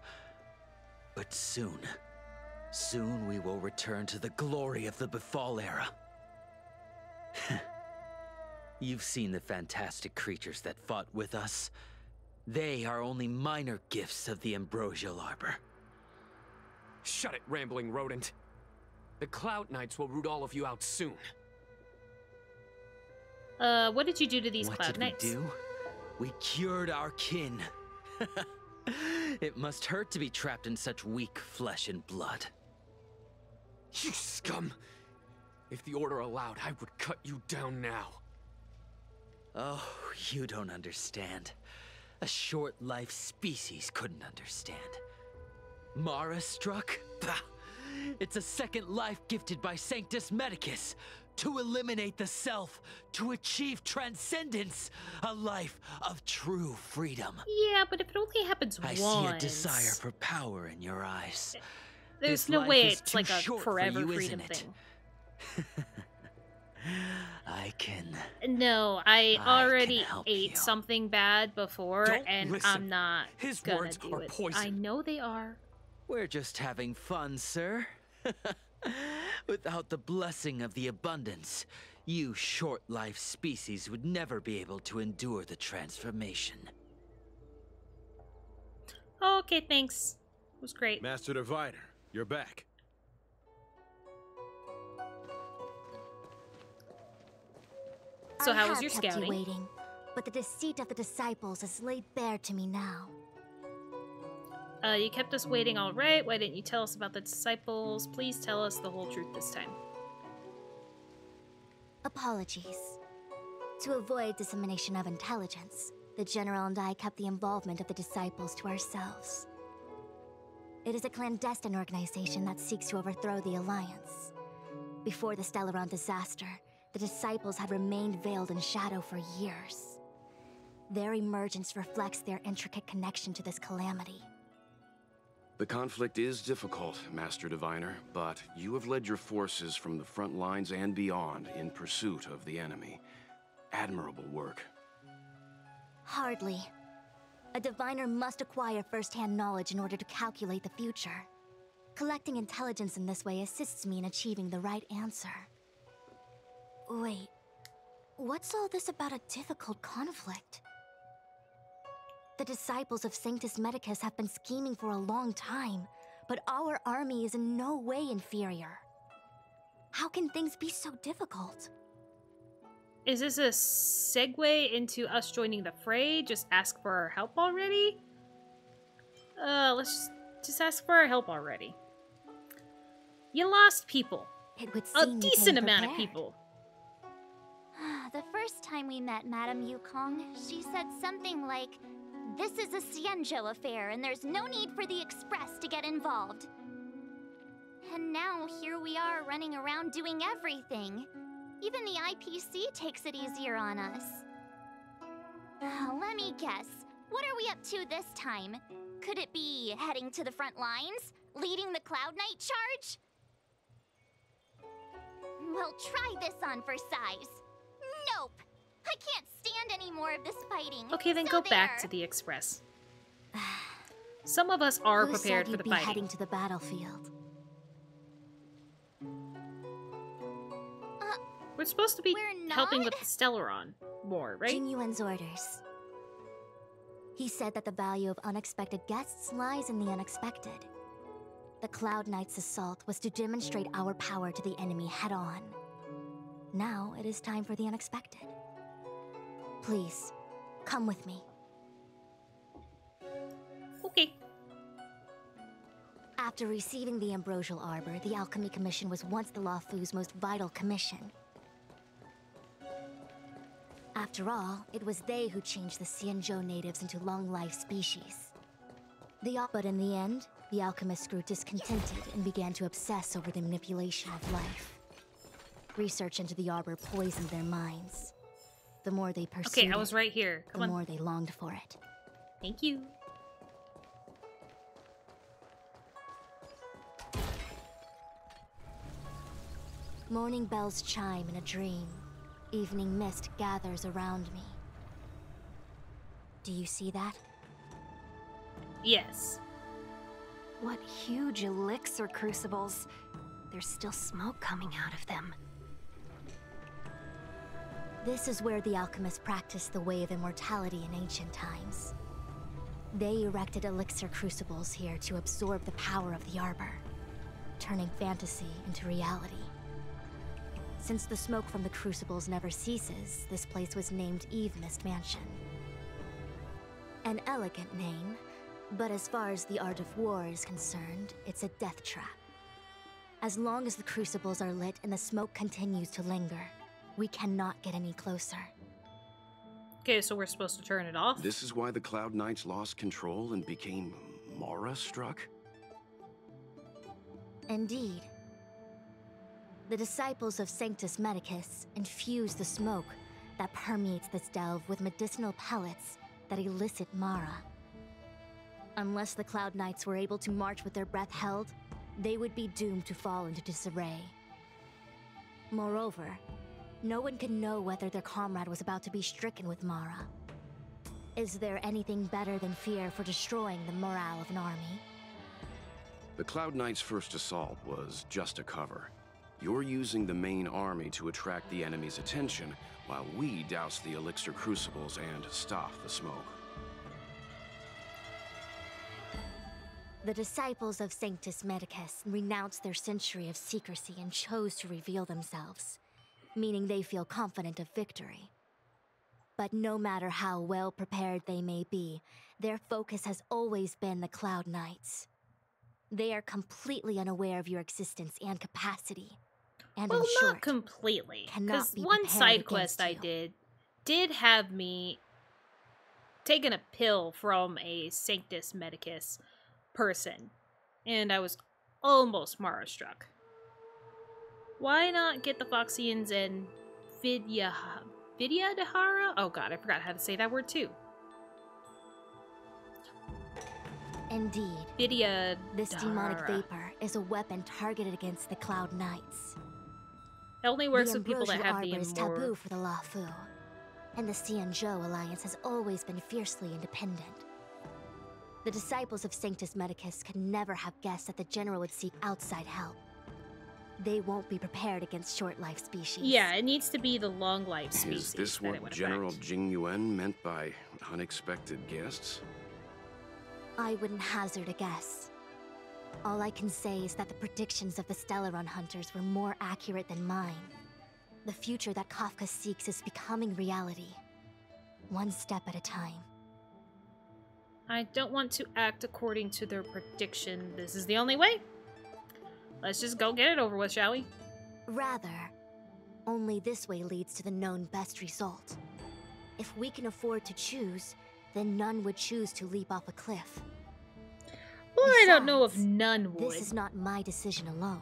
But soon we will return to the glory of the Befall era. You've seen the fantastic creatures that fought with us. They are only minor gifts of the ambrosial arbor. Shut it, rambling rodent. The Cloud Knights will root all of you out soon. What did you do to these What Cloud did Knights? we do? We cured our kin. It must hurt to be trapped in such weak flesh and blood. You scum! If the Order allowed, I would cut you down now. Oh, you don't understand. A short-life species couldn't understand. Mara struck? Bah! It's a second life gifted by Sanctus Medicus. To eliminate the self, to achieve transcendence, a life of true freedom. Yeah, but if it only happens I once... see a desire for power in your eyes. There's This no life way is it's too like a short for forever you, freedom isn't it? thing. I can... No, I already help ate you. something bad before, Don't and listen. I'm not His gonna words do are it. poison. I know they are. We're just having fun, sir. Without the blessing of the abundance, you short-life species would never be able to endure the transformation. Okay, thanks. It was great. Master Diviner, you're back. So how was I your have kept scouting? you waiting, but the deceit of the disciples is laid bare to me now. You kept us waiting all right. Why didn't you tell us about the disciples? Please tell us the whole truth this time. Apologies. To avoid dissemination of intelligence, the General and I kept the involvement of the disciples to ourselves. It is a clandestine organization that seeks to overthrow the Alliance. Before the Stellaron disaster, the disciples had remained veiled in shadow for years. Their emergence reflects their intricate connection to this calamity. The conflict is difficult, Master Diviner, but you have led your forces from the front lines and beyond in pursuit of the enemy. Admirable work. Hardly. A diviner must acquire first-hand knowledge in order to calculate the future. Collecting intelligence in this way assists me in achieving the right answer. Wait, what's all this about a difficult conflict? The disciples of Sanctus Medicus have been scheming for a long time, but our army is in no way inferior. How can things be so difficult? Is this a segue into us joining the fray? Just ask for our help already? Let's just ask for our help already. You lost people. It would A seem you decent came amount of prepared. people. The first time we met Madame Yukong, she said something like, "This is a Xianzhou affair and there's no need for the Express to get involved." And now here we are running around doing everything. Even the IPC takes it easier on us. Let me guess. What are we up to this time? Could it be heading to the front lines? Leading the Cloud Knight charge? We'll try this on for size. Nope! I can't stand any more of this fighting. Okay, then So go back to there. the Express. Some of us are Who prepared said for you'd the be fighting. heading to the battlefield? We're supposed to be We're helping not? with the Stellaron War, right? Jing Yuan's orders. He said that the value of unexpected guests lies in the unexpected. The Cloud Knight's assault was to demonstrate our power to the enemy head-on. Now it is time for the unexpected. Please, come with me. Okay. After receiving the Ambrosial Arbor, the Alchemy Commission was once the Luofu's most vital commission. After all, it was they who changed the Xianzhou natives into long-life species. But in the end, the alchemists grew discontented and began to obsess over the manipulation of life. Research into the Arbor poisoned their minds. The more they pursued Okay, I was right here. it, Come the on. more they longed for it. Thank you. Morning bells chime in a dream. Evening mist gathers around me. Do you see that? Yes. What huge elixir crucibles. There's still smoke coming out of them. This is where the alchemists practiced the way of immortality in ancient times. They erected elixir crucibles here to absorb the power of the Arbor, turning fantasy into reality. Since the smoke from the crucibles never ceases, this place was named Eve Mist Mansion. An elegant name, but as far as the art of war is concerned, it's a death trap. As long as the crucibles are lit and the smoke continues to linger, we cannot get any closer. Okay, so we're supposed to turn it off? This is why the Cloud Knights lost control and became Mara-struck? Indeed. The disciples of Sanctus Medicus infuse the smoke that permeates this delve with medicinal pellets that elicit Mara. Unless the Cloud Knights were able to march with their breath held, they would be doomed to fall into disarray. Moreover, no one could know whether their comrade was about to be stricken with Mara. Is there anything better than fear for destroying the morale of an army? The Cloud Knights' first assault was just a cover. You're using the main army to attract the enemy's attention, while we douse the elixir crucibles and stop the smoke. The disciples of Sanctus Medicus renounced their century of secrecy and chose to reveal themselves, meaning they feel confident of victory. But no matter how well prepared they may be, their focus has always been the Cloud Knights. They are completely unaware of your existence and capacity. And Well, in short, not completely. cannot Because be one prepared side quest against I you. did have me taking a pill from a Sanctus Medicus person. And I was almost Mara struck. Why not get the Foxians and Vidyadhara? Oh god, I forgot how to say that word too. Indeed, Vidyadhara. this demonic vapor is a weapon targeted against the Cloud Knights. It only works The with people that Ambrosial have the Arbor is taboo for the Luofu, and the Xianzhou Alliance has always been fiercely independent. The disciples of Sanctus Medicus could never have guessed that the General would seek outside help. They won't be prepared against short-life species. Yeah, it needs to be the long-life species. Is this that it what would General affect. Jing Yuan meant by unexpected guests? I wouldn't hazard a guess. All I can say is that the predictions of the Stellaron hunters were more accurate than mine. The future that Kafka seeks is becoming reality. One step at a time. I don't want to act according to their prediction. This is the only way. Let's just go get it over with, shall we? Rather, Only this way leads to the known best result. If we can afford to choose, then none would choose to leap off a cliff. Well, I don't know if Besides, none would. this is not my decision alone.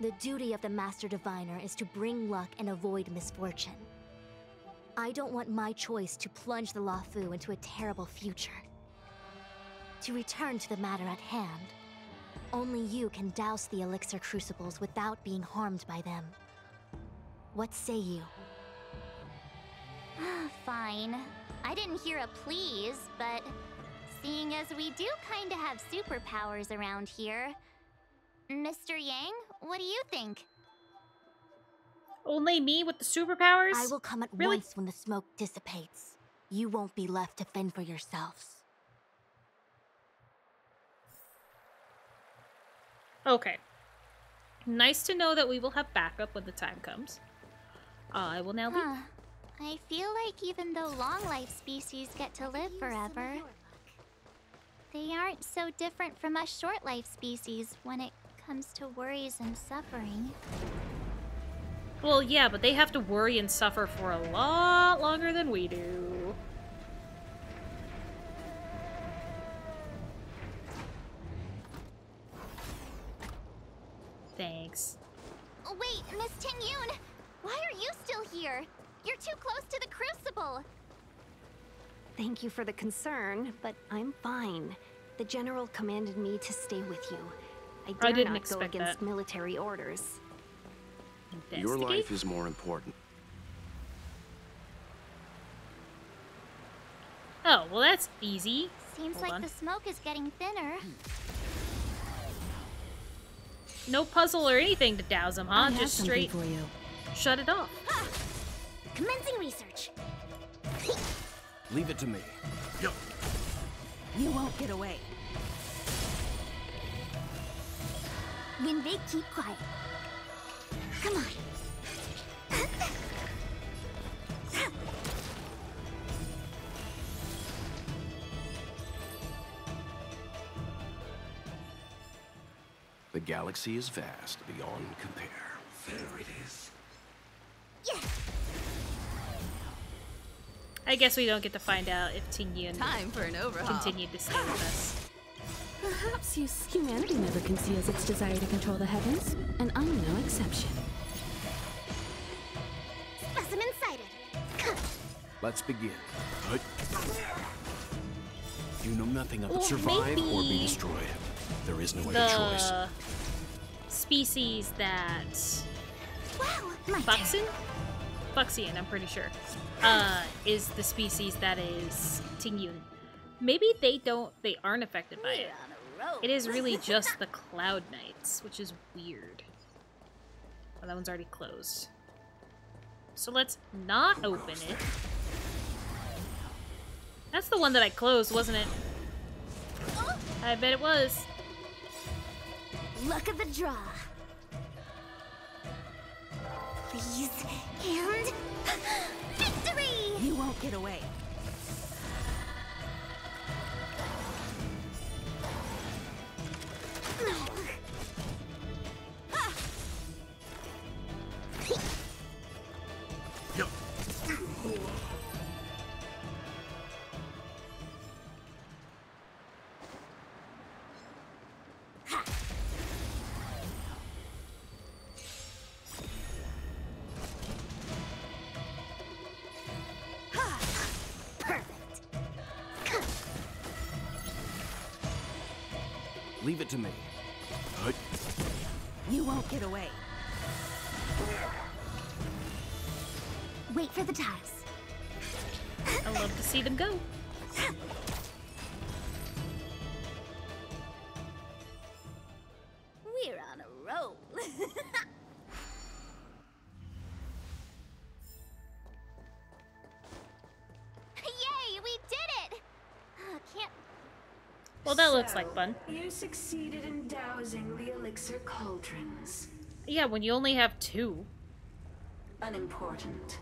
The duty of the Master Diviner is to bring luck and avoid misfortune. I don't want my choice to plunge the Luofu into a terrible future. To return to the matter at hand, only you can douse the elixir crucibles without being harmed by them. What say you? Fine. I didn't hear a please, but seeing as we do kinda have superpowers around here, Mr. Yang, what do you think? Only me with the superpowers? I will come at once when the smoke dissipates. You won't be left to fend for yourselves. Okay. Nice to know that we will have backup when the time comes. I will now leave. I feel like even though long life species get to live forever, they aren't so different from us short life species when it comes to worries and suffering. Well, yeah, but they have to worry and suffer for a lot longer than we do. Thanks. Wait, Miss Ting-Yun! Why are you still here? You're too close to the crucible! Thank you for the concern, but I'm fine. The General commanded me to stay with you. I dare not go against military orders. Your life is more important. Oh, well that's easy. Seems Hold like on. the smoke is getting thinner. No puzzle or anything to douse them, huh? Just straight for you. Shut it off. Commencing research. Leave it to me. You won't get away. When they keep quiet. Come on. The galaxy is vast beyond compare. There it is. Yeah. I guess we don't get to find out if Ting-Yun Time for an overhaul. continued to stay with us. Perhaps humanity never conceals its desire to control the heavens, and I'm no exception. Specimen sighted. Let's begin. You know nothing of Well, it. Survive or maybe be destroyed. There is no other choice. The species that Wow, my Buxin? Buxian, I'm pretty sure. Is the species that is Ting-Yun. Maybe they aren't affected by it. It is really just the Cloud Knights, which is weird. Oh, that one's already closed. So let's not open it. That's the one that I closed, wasn't it? I bet it was. Luck of the draw. Please, and victory! You won't get away. Leave it to me. You won't get away. Wait for the tiles. I love to see them go. We're on a roll. Yay, we did it! Can't. Well, that looks like fun. You succeeded in dousing the elixir cauldrons. Yeah, when you only have 2. Unimportant.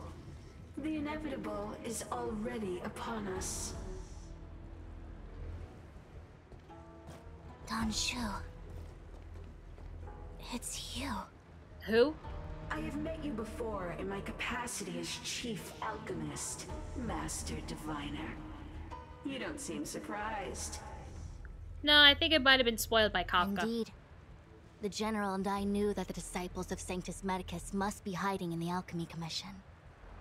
The inevitable is already upon us. Don Shu. It's you. Who? I have met you before in my capacity as Chief Alchemist, Master Diviner. You don't seem surprised. No, I think it might have been spoiled by Kafka. Indeed. The General and I knew that the disciples of Sanctus Medicus must be hiding in the Alchemy Commission.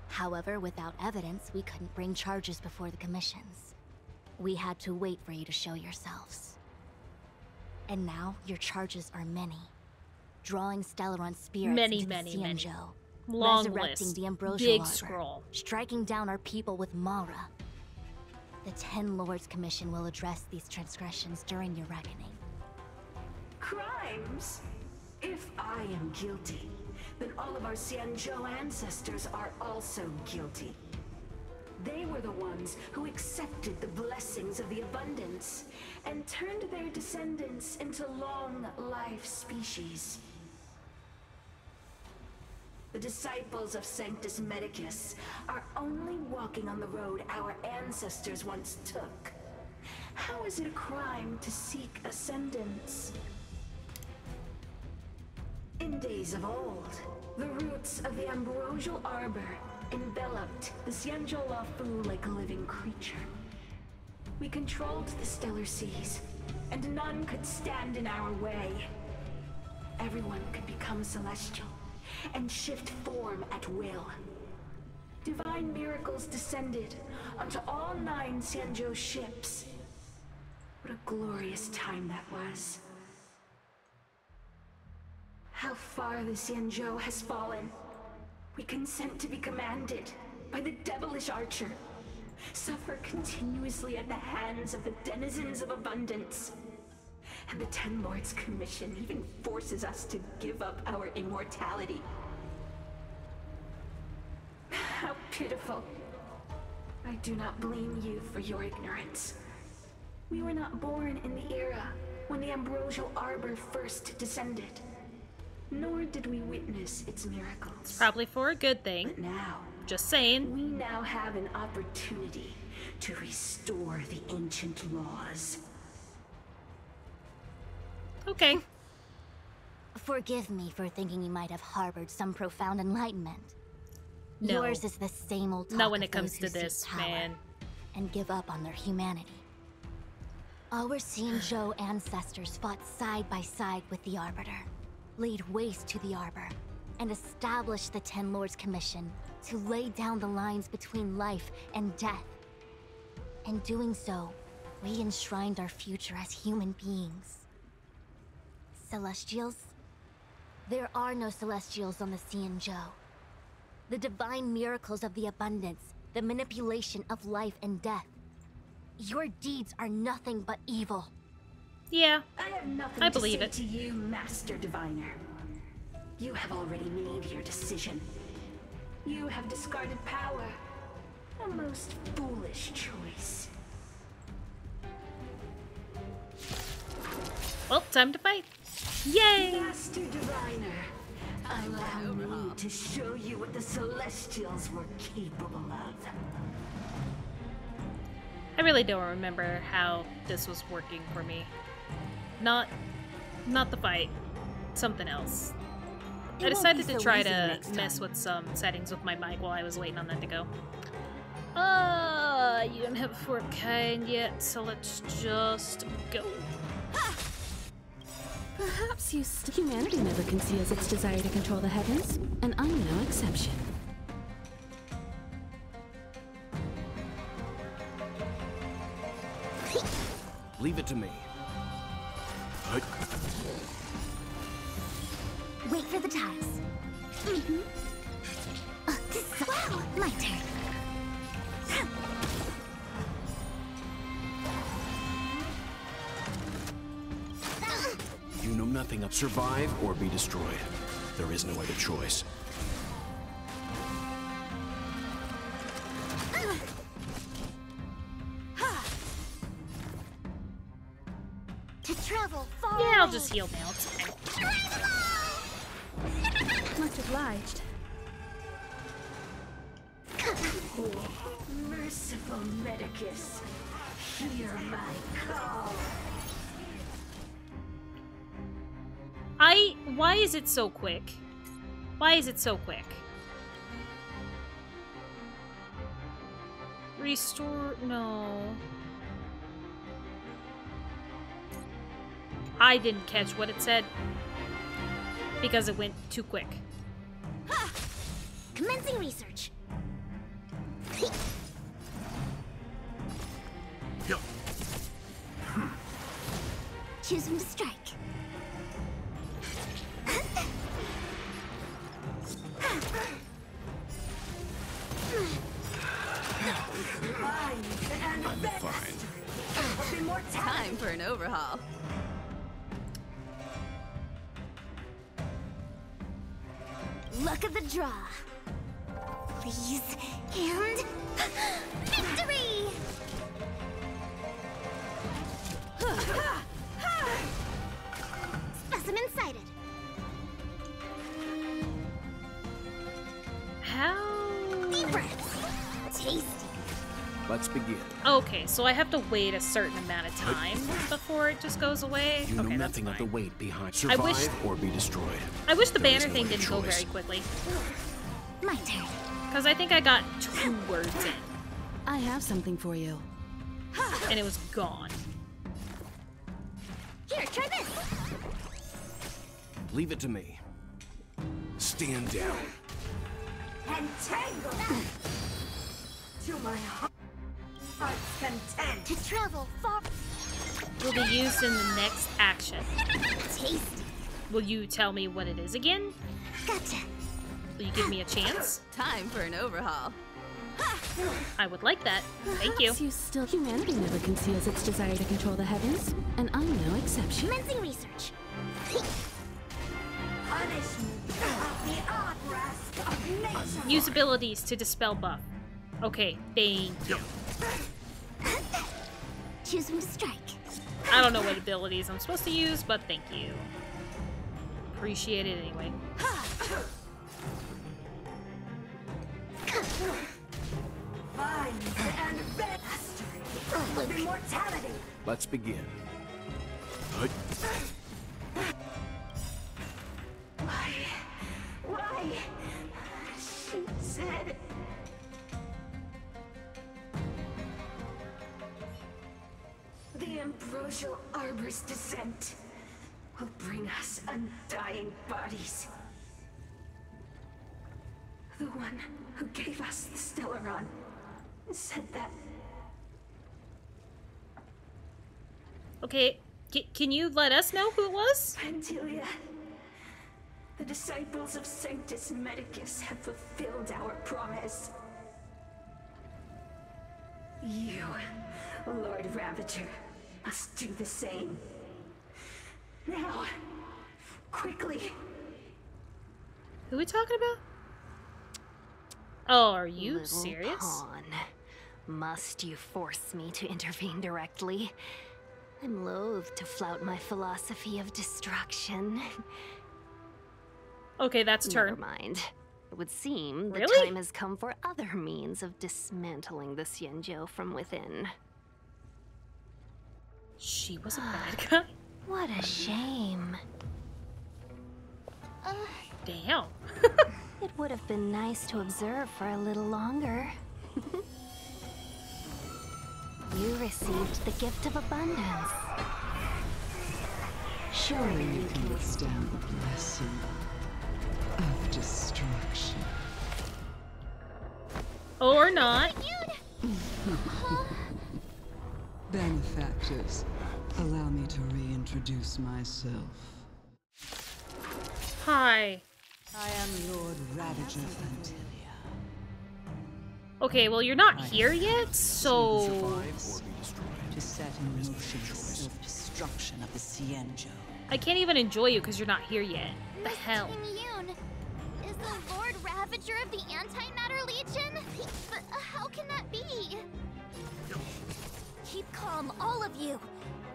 However, without evidence, we couldn't bring charges before the commissions. We had to wait for you to show yourselves. And now, your charges are many. Drawing Stellaron spirits into the Xianzhou, Long resurrecting list. the Ambrosial Big Arbor, scroll. striking down our people with Mara. The Ten Lords Commission will address these transgressions during your reckoning. Crimes? If I am guilty, then all of our Xianzhou ancestors are also guilty. They were the ones who accepted the blessings of the abundance and turned their descendants into long-life species. The disciples of Sanctus Medicus are only walking on the road our ancestors once took. How is it a crime to seek ascendance? In days of old, the roots of the Ambrosial Arbor enveloped the Xianzhou Lafu like a living creature. We controlled the stellar seas, and none could stand in our way. Everyone could become celestial and shift form at will. Divine miracles descended onto all 9 Xianzhou ships. What a glorious time that was. How far the Xianzhou has fallen. We consent to be commanded by the devilish archer. Suffer continuously at the hands of the denizens of abundance. And the Ten Lords Commission even forces us to give up our immortality. How pitiful. I do not blame you for your ignorance. We were not born in the era when the Ambrosial Arbor first descended. Nor did we witness its miracles. It's probably for a good thing. But now, just saying. We now have an opportunity to restore the ancient laws. Okay. Forgive me for thinking you might have harbored some profound enlightenment. No. Yours is the same old talk not when of it comes those to who this, seek power man. And give up on their humanity. Our Xianzhou ancestors fought side by side with the Arbiter, laid waste to the Arbor, and established the Ten Lords Commission to lay down the lines between life and death. In doing so, we enshrined our future as human beings. Celestials? There are no Celestials on the Xianzhou. The divine miracles of the abundance, the manipulation of life and death. Your deeds are nothing but evil. Yeah, I have nothing I believe to say it. to you, Master Diviner. You have already made your decision. You have discarded power. A most foolish choice. Well, time to fight. Yay! Master Diviner, allow me to show you what the Celestials were capable of. I really don't remember how this was working for me. Not the fight. Something else. I decided to try to mess with some settings with my mic while I was waiting on that to go. You don't have a 4K yet, so let's just go. Perhaps you humanity never conceals its desire to control the heavens, and I'm no exception. Leave it to me. Wait for the ties. Wow, my turn. You know nothing of survive or be destroyed. There is no other choice. To travel far. Yeah, I'll just heal now. It's okay. Much obliged. Merciful Medicus, hear my call. Why is it so quick? Why is it so quick? Restore... no. I didn't catch what it said. Because it went too quick. Ha! Commencing research. Choose him to strike. I'm fine. Time for an overhaul. Luck of the draw. Please, and victory! Specimen sighted. How? Deep breaths. Tasty. Let's begin. Okay, so I have to wait a certain amount of time before it just goes away? You know Okay, nothing that's of fine. the weight behind survive or be destroyed. I wish the There banner is no thing other didn't go choice. very quickly. My turn. Because I think I got 2 words in, I have something for you. and it was gone. Here, try this. Leave it to me. Stand down. Entangle! To my heart's content. To travel far. Will be used in the next action. Tasty. Will you tell me what it is again? Gotcha. Will you give me a chance? Time for an overhaul. I would like that. Thank you. You still humanity never conceals its desire to control the heavens, and I'm no exception. Commencing research. Punishment of the artrast of nature. Use abilities to dispel buff. Okay, thank you. Choose him to strike. I don't know what abilities I'm supposed to use, but thank you. Appreciate it anyway. Vines and mastery of immortality. Let's begin. Why? She said. The ambrosial arbor's descent will bring us undying bodies. The one who gave us the Stellaron said that. Okay, can you let us know who it was? Pantilia, the disciples of Sanctus Medicus have fulfilled our promise. You, Lord Ravager, must do the same. Now, quickly. Who are we talking about? Oh, are you Little serious? Pawn. Must you force me to intervene directly? I'm loath to flout my philosophy of destruction. Okay, that's a turn. Never mind. It would seem the Really? time has come for other means of dismantling the Xianzhou from within. She was a bad guy? What a shame. Damn. It would have been nice to observe for a little longer. You received the gift of abundance. Surely you can withstand the blessing of destruction. Or not. Benefactors, allow me to reintroduce myself. Hi. I am Lord Ravager Fantilia. Okay, well, you're not here yet, so... To set in motion the self-destruction of the Xianzhou. I can't even enjoy you because you're not here yet. The hell? King Yoon, is the Lord Ravager of the Antimatter Legion? But how can that be? Keep calm, all of you.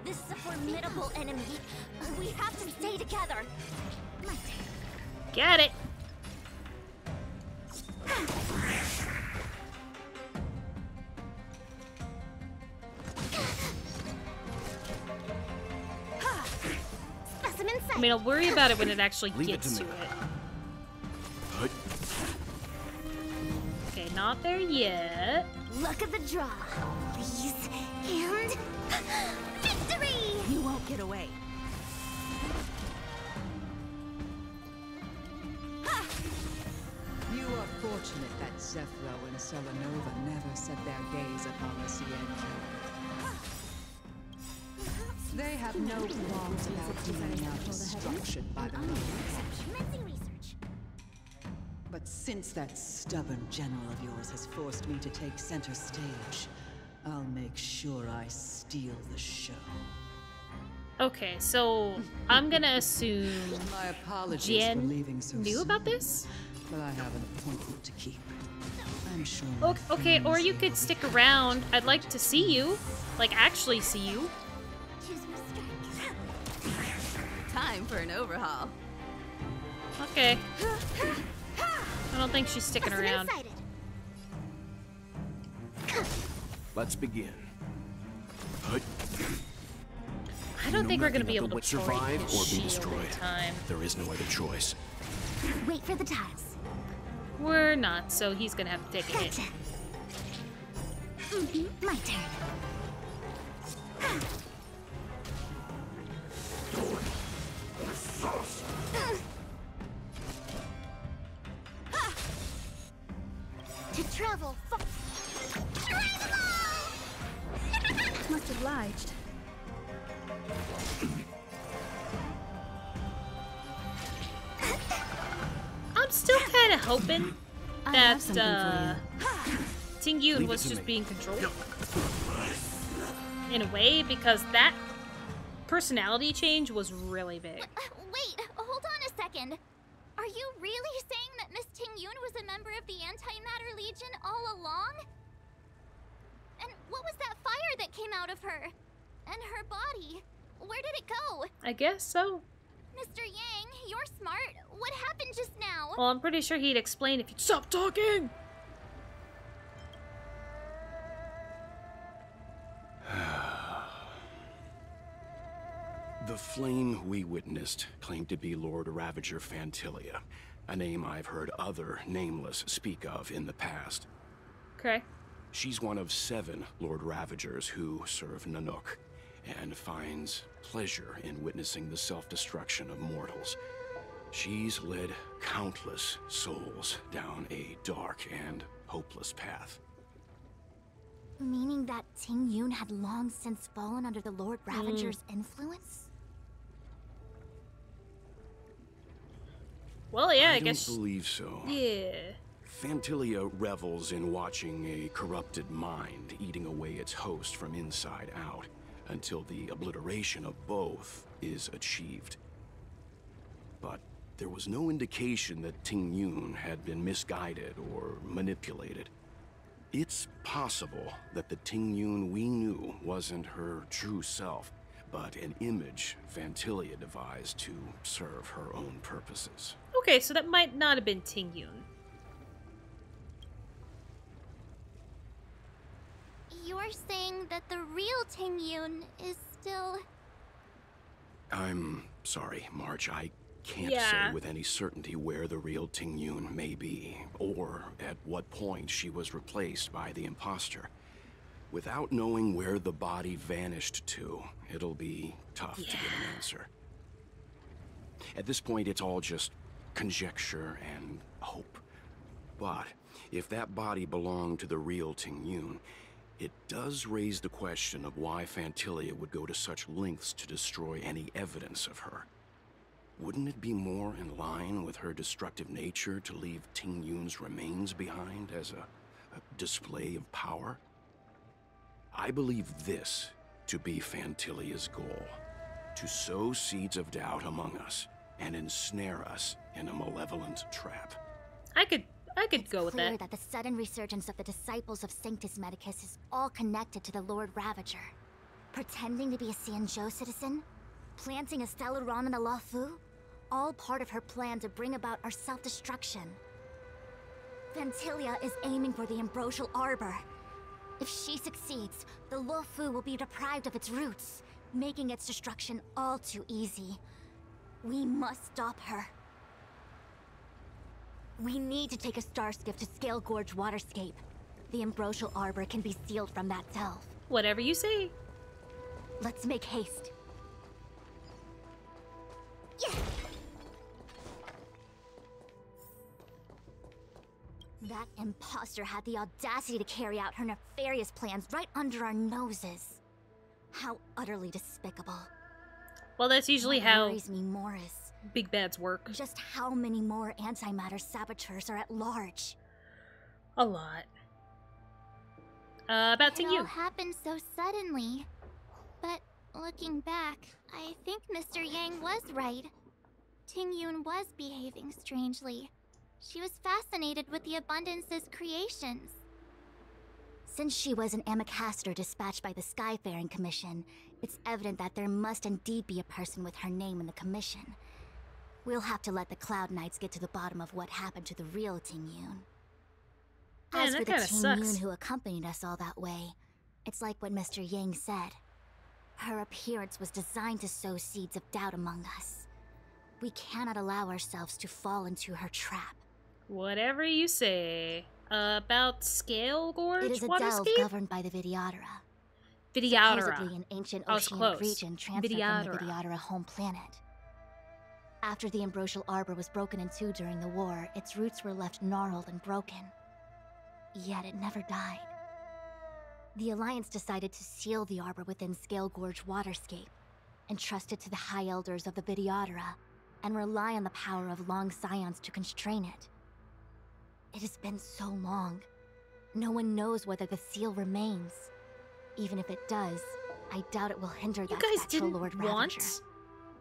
This is a formidable enemy. We have to stay together. Get it. Specimen sight. I mean, I'll worry about it when it actually Leave it gets to to me. it. not there yet. Luck of the draw, please, and victory! You won't get away. You are fortunate that Zephyro and Selenova never set their gaze upon the Xianzhou. They have no qualms about dealing out destruction by the moment. But since that stubborn general of yours has forced me to take center stage, I'll make sure I steal the show. Okay, so I'm gonna assume My apologies Jen for leaving so knew soon, about this? but I have an appointment to keep. I'm sure. Okay, or you could stick around. I'd like to see you. Like, actually see you. Time for an overhaul. Okay. I don't think she's sticking around. Let's begin. I don't think we're gonna be able to would survive break or his be shield destroyed. in time. There is no other choice. Wait for the tiles. We're not, so he's gonna have to take a hit. My turn. To travel far. Much obliged. I'm still kind of hoping that Ting Yun was just being controlled in a way, because that personality change was really big. Wait, hold on a second. Are you really saying that Miss Ting Yun was a member of the Antimatter Legion all along? And what was that fire that came out of her? And her body? Where did it go? I guess so. Mr. Yang, you're smart. What happened just now? Well, I'm pretty sure he'd explain if you'd stop talking. The flame we witnessed claimed to be Lord Ravager Fantilia, a name I've heard other nameless speak of in the past. Okay. She's one of 7 Lord Ravagers who serve Nanook, and finds pleasure in witnessing the self-destruction of mortals. She's led countless souls down a dark and hopeless path. Meaning that Ting Yun had long since fallen under the Lord Ravager's influence? Well, yeah, I don't guess. Believe so. Yeah. Fantilia revels in watching a corrupted mind eating away its host from inside out, until the obliteration of both is achieved. But there was no indication that Ting Yun had been misguided or manipulated. It's possible that the Ting Yun we knew wasn't her true self, but an image Fantilia devised to serve her own purposes. Okay, so that might not have been Ting Yun. You're saying that the real Ting Yun is still... I'm sorry, March. I can't Yeah. say with any certainty where the real Ting Yun may be, or at what point she was replaced by the imposter. Without knowing where the body vanished to, it'll be tough to get an answer. At this point, it's all just conjecture and hope. But if that body belonged to the real Ting Yun, it does raise the question of why Fantilia would go to such lengths to destroy any evidence of her. Wouldn't it be more in line with her destructive nature to leave Ting Yun's remains behind as a display of power? I believe this to be Fantilia's goal: to sow seeds of doubt among us and ensnare us in a malevolent trap. I could go with Clear that. that the sudden resurgence of the disciples of Sanctus Medicus is all connected to the Lord Ravager. Pretending to be a Xianzhou citizen, planting a Stellaron in the Luofu, all part of her plan to bring about our self-destruction. Fantilia is aiming for the Ambrosial Arbor. If she succeeds, the Luofu will be deprived of its roots, making its destruction all too easy. We must stop her. We need to take a star skiff to Scale Gorge Waterscape. The Ambrosial Arbor can be sealed from that delve. Whatever you say. Let's make haste. Yeah. That imposter had the audacity to carry out her nefarious plans right under our noses. How utterly despicable. Well, that's usually what how worries me more is big bads work. Just how many more antimatter saboteurs are at large? A lot. About Ting Yun. It all happened so suddenly. But looking back, I think Mr. Yang was right. Ting Yun was behaving strangely. She was fascinated with the Abundance's creations. Since she was an Amicastor dispatched by the Skyfaring Commission, it's evident that there must indeed be a person with her name in the Commission. We'll have to let the Cloud Knights get to the bottom of what happened to the real Ting Yun. Man, As for the Ting sucks. Yun who accompanied us all that way, it's like what Mr. Yang said. Her appearance was designed to sow seeds of doubt among us. We cannot allow ourselves to fall into her trap. Whatever you say. About Scale Gorge? It is a delve governed by the Vidyadhara. Supposedly an ancient oceanic region transferred from the Vidyadhara home planet. After the Ambrosial Arbor was broken in two during the war, its roots were left gnarled and broken. Yet it never died. The Alliance decided to seal the arbor within Scale Gorge Waterscape, entrust it to the High Elders of the Vidyadhara, and rely on the power of long scions to constrain it. It has been so long. No one knows whether the seal remains. Even if it does, I doubt it will hinder that spectral Lord Ravager.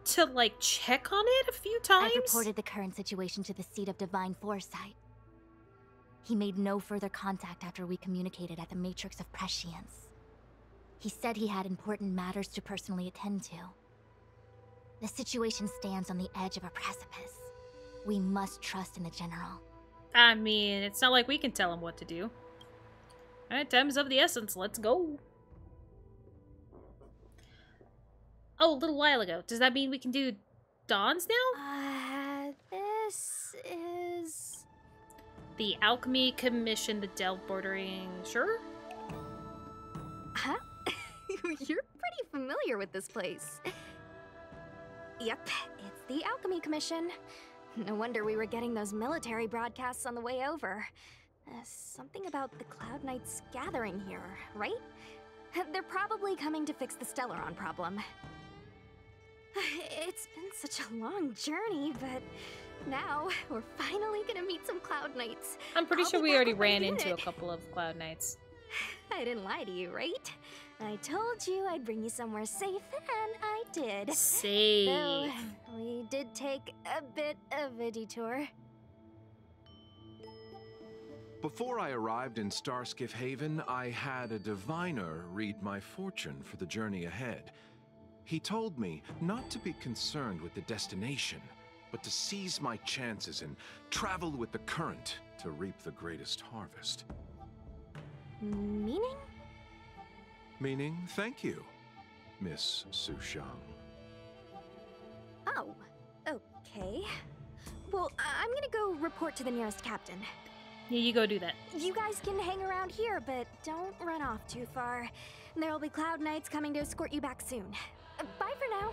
To, like, check on it a few times? I've reported the current situation to the Seat of Divine Foresight. He made no further contact after we communicated at the Matrix of Prescience. He said he had important matters to personally attend to. The situation stands on the edge of a precipice. We must trust in the General. I mean, it's not like we can tell him what to do. Alright, time's of the essence. Let's go. Oh, a little while ago. Does that mean we can do Dawns now? This is... The Alchemy Commission, the Delve bordering... Sure? Huh? You're pretty familiar with this place. Yep, it's the Alchemy Commission. No wonder we were getting those military broadcasts on the way over. Something about the Cloud Knights gathering here, right? They're probably coming to fix the Stellaron problem. It's been such a long journey, but now we're finally gonna meet some Cloud Knights. I'm pretty sure we already ran into a couple of Cloud Knights. I didn't lie to you, right? I told you I'd bring you somewhere safe, and I did. Safe. Though we did take a bit of a detour. Before I arrived in Starskiff Haven, I had a diviner read my fortune for the journey ahead. He told me not to be concerned with the destination, but to seize my chances and travel with the current to reap the greatest harvest. Meaning? Meaning, thank you, Miss Sushang. Oh, okay. Well, I'm gonna go report to the nearest captain. Yeah, you go do that. You guys can hang around here, but don't run off too far. There'll be Cloud Knights coming to escort you back soon. Bye for now.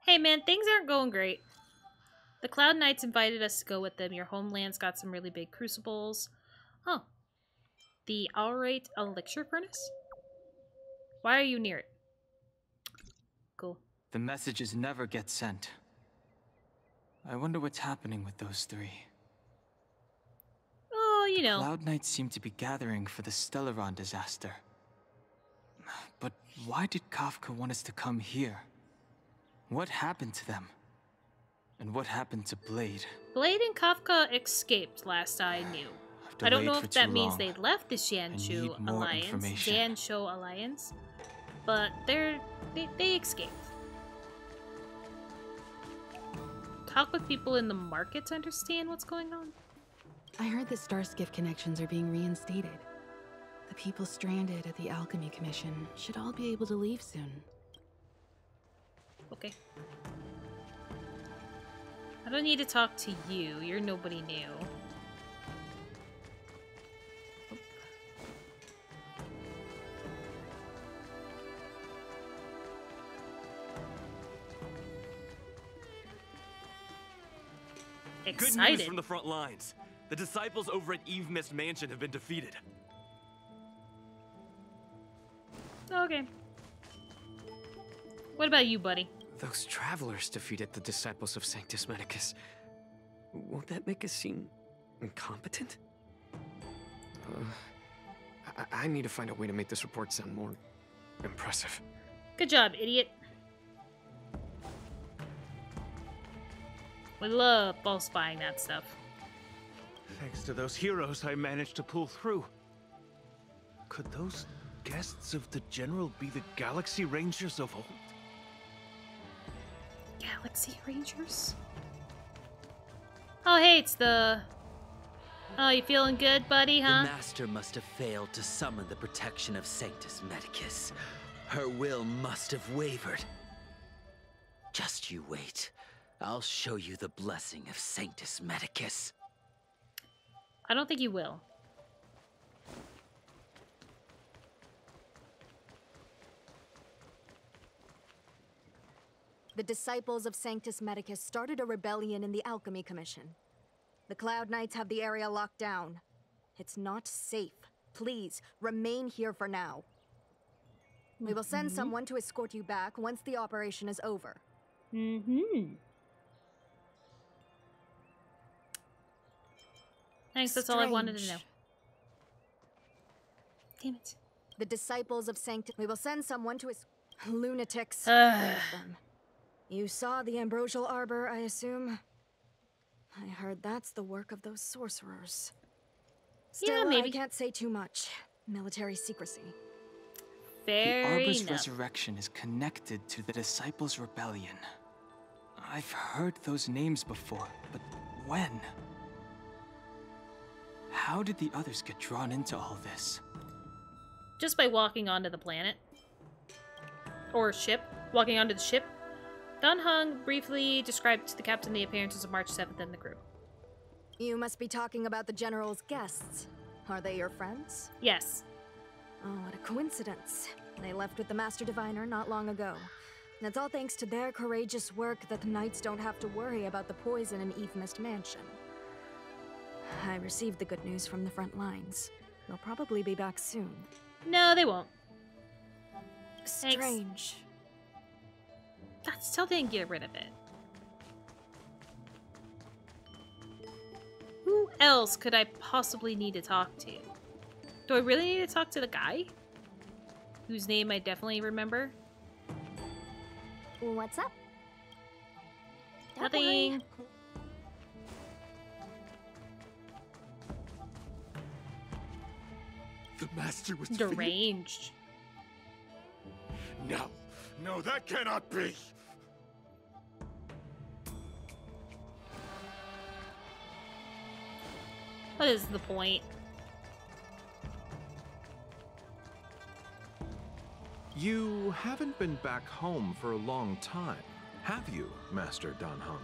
Hey man, things aren't going great. The Cloud Knights invited us to go with them. Your homeland's got some really big crucibles. Oh. The Aurate Elixir Furnace? Why are you near it? Cool. The messages never get sent. I wonder what's happening with those three. Oh, you know. The Cloud Knights seem to be gathering for the Stellaron disaster. But why did Kafka want us to come here? What happened to them? And what happened to Blade? Blade and Kafka escaped last I knew. I don't know if that means they left the Xianzhou Alliance, but they escaped. Talk with people in the market to understand what's going on. I heard the Starskiff connections are being reinstated. The people stranded at the Alchemy Commission should all be able to leave soon. Okay. I don't need to talk to you. You're nobody new. Good news from the front lines. The disciples over at Eve Mist Mansion have been defeated. Okay. What about you, buddy? Those travelers defeated the disciples of Sanctus Medicus. Won't that make us seem incompetent? I need to find a way to make this report sound more impressive. Good job, idiot. We love falsifying that stuff. Thanks to those heroes, I managed to pull through. Could those guests of the General be the Galaxy Rangers of old? Galaxy Rangers? Oh, hey, it's the... Oh, you feeling good, buddy, huh? The Master must have failed to summon the protection of Sanctus Medicus. Her will must have wavered. Just you wait. I'll show you the blessing of Sanctus Medicus. I don't think you will. The disciples of Sanctus Medicus started a rebellion in the Alchemy Commission. The Cloud Knights have the area locked down. It's not safe. Please, remain here for now. We will send someone to escort you back once the operation is over. Thanks, that's all I wanted to know. Damn it. The disciples of Sanctus... We will send someone to lunatics. Ugh. You saw the Ambrosial Arbor, I assume? I heard that's the work of those sorcerers. Still, yeah, maybe. I can't say too much. Military secrecy. The Arbor's resurrection is connected to the Disciples' Rebellion. I've heard those names before, but when? How did the others get drawn into all this? Just by walking onto the planet. Or ship. Walking onto the ship. Dan Heng briefly described to the captain the appearances of March 7th and the crew. You must be talking about the General's guests. Are they your friends? Yes. Oh, what a coincidence. They left with the Master Diviner not long ago. And it's all thanks to their courageous work that the Knights don't have to worry about the poison in Eve Mist Mansion. I received the good news from the front lines. They'll probably be back soon. No, they won't. Strange. That still didn't get rid of it. Who else could I possibly need to talk to? Do I really need to talk to the guy? Whose name I definitely remember? What's up? Nothing. The Master was deranged. No. No, that cannot be! What is the point? You haven't been back home for a long time, have you, Master Dan Heng?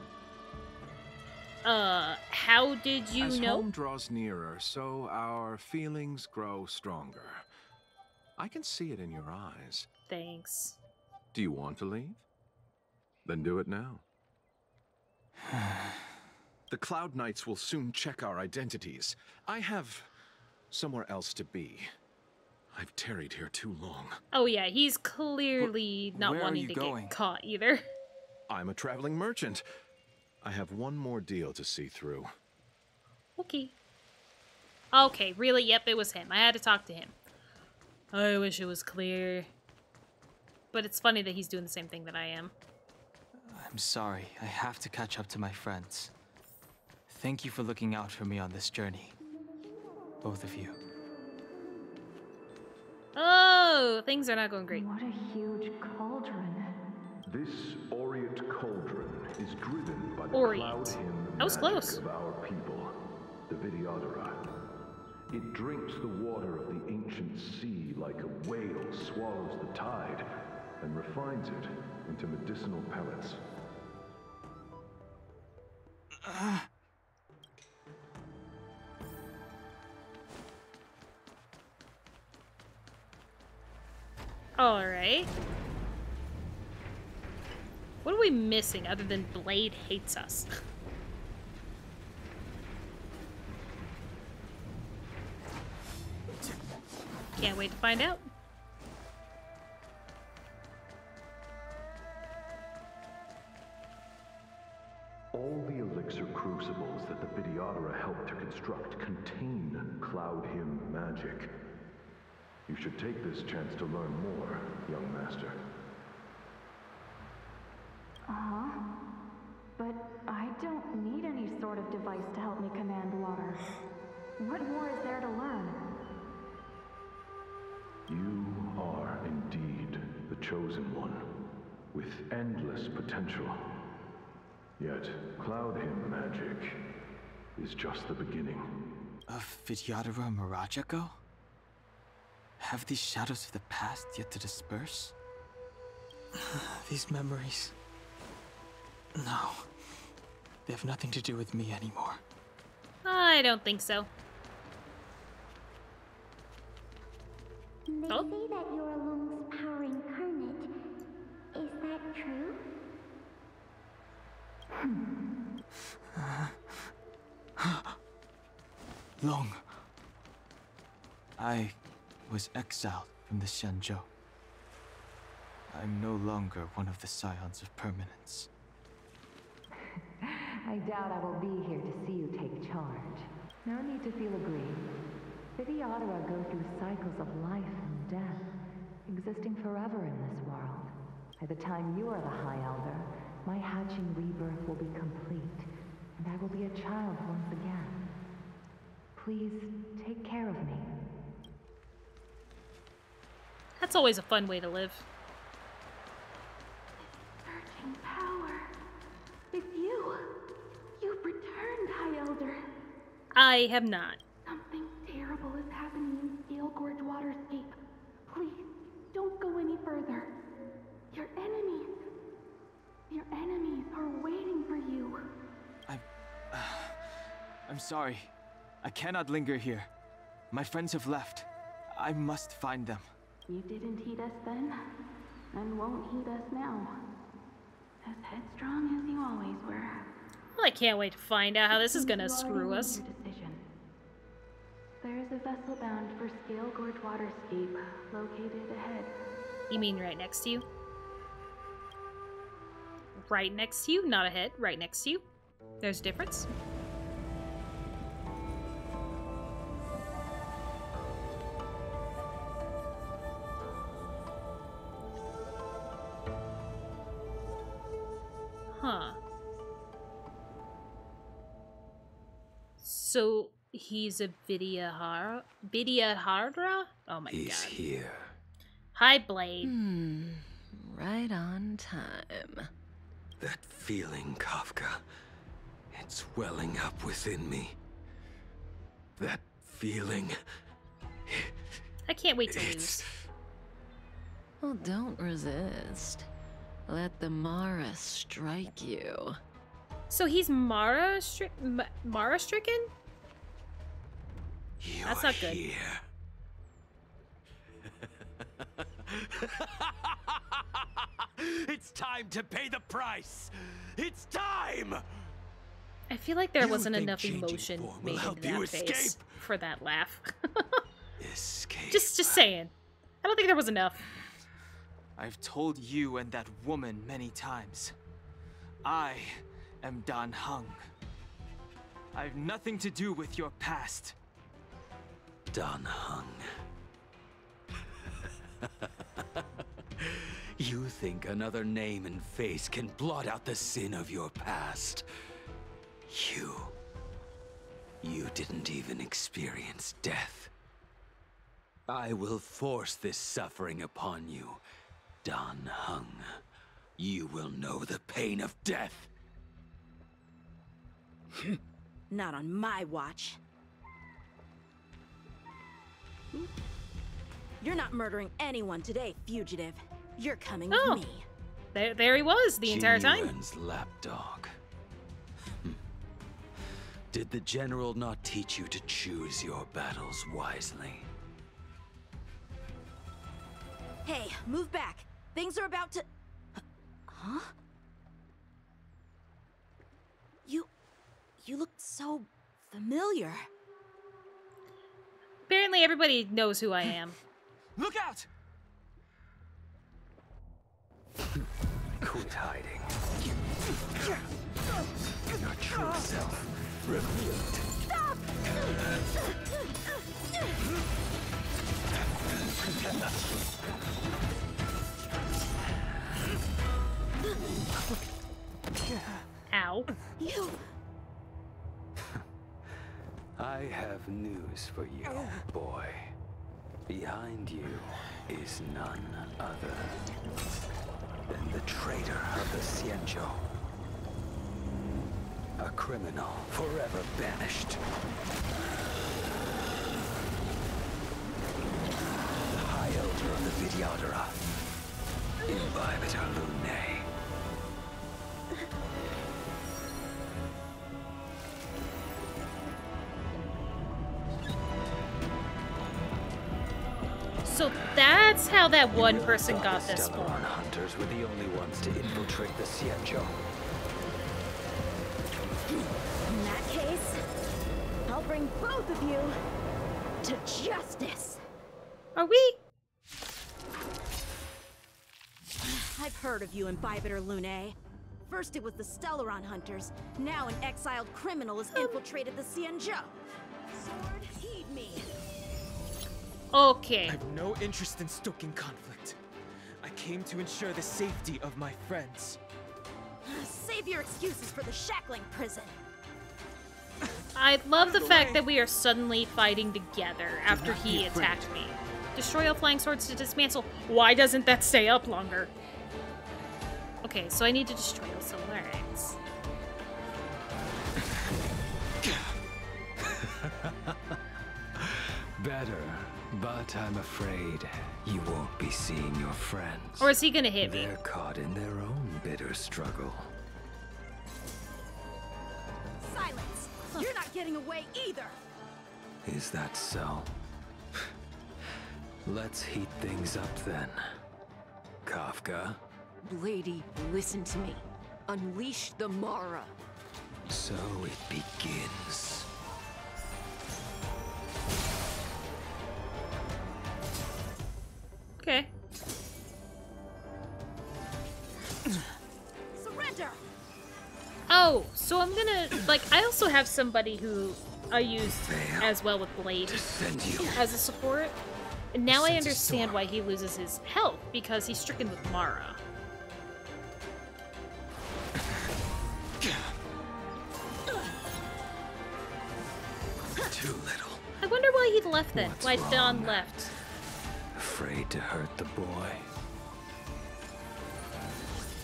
How did you As know? home draws nearer, so our feelings grow stronger. I can see it in your eyes. Thanks. Do you want to leave? Then do it now. The Cloud Knights will soon check our identities. I have somewhere else to be. I've tarried here too long. Oh yeah, he's clearly not where are wanting you to going? get caught either. I'm a traveling merchant. I have one more deal to see through. Okay. Okay, really? Yep, it was him. I had to talk to him. I wish it was clear. But it's funny that he's doing the same thing that I am. I'm sorry, I have to catch up to my friends. Thank you for looking out for me on this journey. Both of you. Oh, things are not going great. What a huge cauldron. This Orient cauldron is driven by the Orient. cloud hymn That was magic close. of our people, the Vidyadhara. It drinks the water of the ancient sea like a whale swallows the tide, and refines it into medicinal pellets. Alright. What are we missing other than Blade hates us? Can't wait to find out. All the elixir crucibles that the Vidyadhara helped to construct contain Cloud Hymn magic. You should take this chance to learn more, young master. Uh-huh. But I don't need any sort of device to help me command water. What more is there to learn? You are indeed the chosen one, with endless potential. Yet, Cloud Hymn magic is just the beginning. Of Vidyadhara Mirajago? Have these shadows of the past yet to disperse? These memories... No. They have nothing to do with me anymore. I don't think so. They say that you're Lung's power incarnate. Is that true? Long. I was exiled from the Xianzhou. I'm no longer one of the Scions of Permanence. I doubt I will be here to see you take charge. No need to feel aggrieved. Vidyadhara go through cycles of life and death, existing forever in this world. By the time you are the High Elder, my hatching rebirth will be complete, and I will be a child once again. Please take care of me. That's always a fun way to live. Searching power. It's you. You've returned, High Elder. I have not. Something terrible is happening in Scale Gorge Waterscape. Please, don't go any further. Your enemies are waiting for you. I'm sorry. I cannot linger here. My friends have left. I must find them. You didn't heed us then, and won't heed us now. As headstrong as you always were. Well, I can't wait to find out how this is gonna screw us. There is a vessel bound for Scale Gorge Waterscape, located ahead. You mean right next to you? Right next to you? Not ahead, right next to you. There's a difference. Huh. So he's a Vidyadhara? Oh my god. He's here. Hi, Blade. Right on time. That feeling, Kafka. It's welling up within me. That feeling. I can't wait to lose. Well, don't resist. Let the Mara strike you. So he's Mara stricken? That's not good. Here. It's time to pay the price. It's time. I feel like there You wasn't think enough changing emotion form will made help into you that face escape? for that laugh. Escape. Just saying. I don't think there was enough. I've told you and that woman many times. I am Dan Heng. I've nothing to do with your past. Dan Heng. You think another name and face can blot out the sin of your past? You didn't even experience death. I will force this suffering upon you, Dan Heng. You will know the pain of death. Not on my watch. You're not murdering anyone today, fugitive. You're coming Oh. with me. There he was the entire time. Yuan's lapdog. Did the general not teach you to choose your battles wisely? Hey, move back. Things are about to... Huh? You look so familiar. Apparently everybody knows who I am. Look out! Quit hiding. Your true self revealed. Stop! Ow. You... I have news for you, boy. Behind you is none other than the traitor of the Xianzhou. A criminal forever banished. The High Elder of the Vidyadhara. Imbibitor Lunae. So that's how that one person got this Stellar form. hunters were the only ones to infiltrate the Xianzhou. In that case, I'll bring both of you to justice. Are we? I've heard of you, Imbibitor Lunae. First it was the Stellaron hunters, now an exiled criminal has infiltrated the Xianzhou. Sword, heed me. Okay. I have no interest in stoking conflict. I came to ensure the safety of my friends. Save your excuses for the shackling prison. I love the fact that we are suddenly fighting together after he attacked me. Destroy all flying swords to dismantle. Why doesn't that stay up longer? Okay, so I need to destroy all Solarians. Better, but I'm afraid you won't be seeing your friends. Or is he gonna hit me? They're caught in their own bitter struggle. Silence! You're not getting away either! Is that so? Let's heat things up then. Kafka? Lady, listen to me. Unleash the Mara. So it begins. Okay. Surrender! Oh, so I'm gonna, like, I also have somebody who I used as well with Blade as a support. And now I understand why he loses his health, because he's stricken with Mara. Too little. I wonder why he left then. What's Why Dawn wrong? left. Afraid to hurt the boy.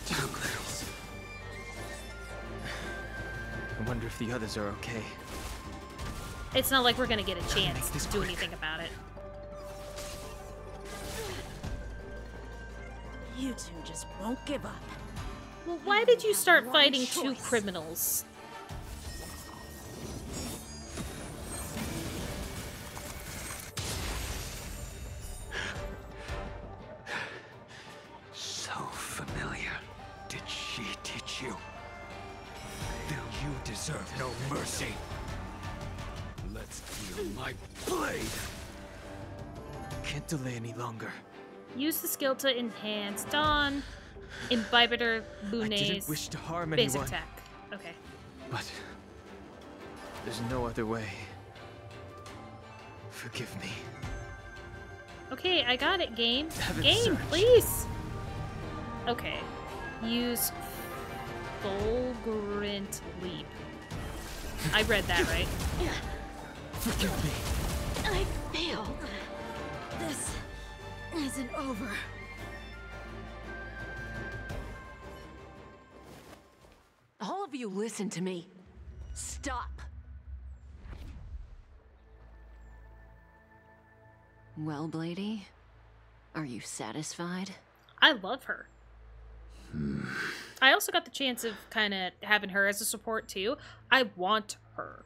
Too little. I wonder if the others are okay. It's not like we're gonna get a chance to do anything about it. You two just won't give up. Well, why did you start fighting two criminals? So familiar. Did she teach you? Then you deserve no mercy. Let's feel my blade. Can't delay any longer. Use the skill to enhance Dawn, Imbibitor I Lunae's didn't wish to harm basic anyone. attack. Okay. But there's no other way. Forgive me. Okay, I got it, game. Heaven Game, search. please! Okay. Use Fulgurant Leap. I read that right. Forgive me. I failed. This isn't over. All of you listen to me. Stop. Well, Blady, are you satisfied? I love her. I also got the chance of kind of having her as a support too. I want her.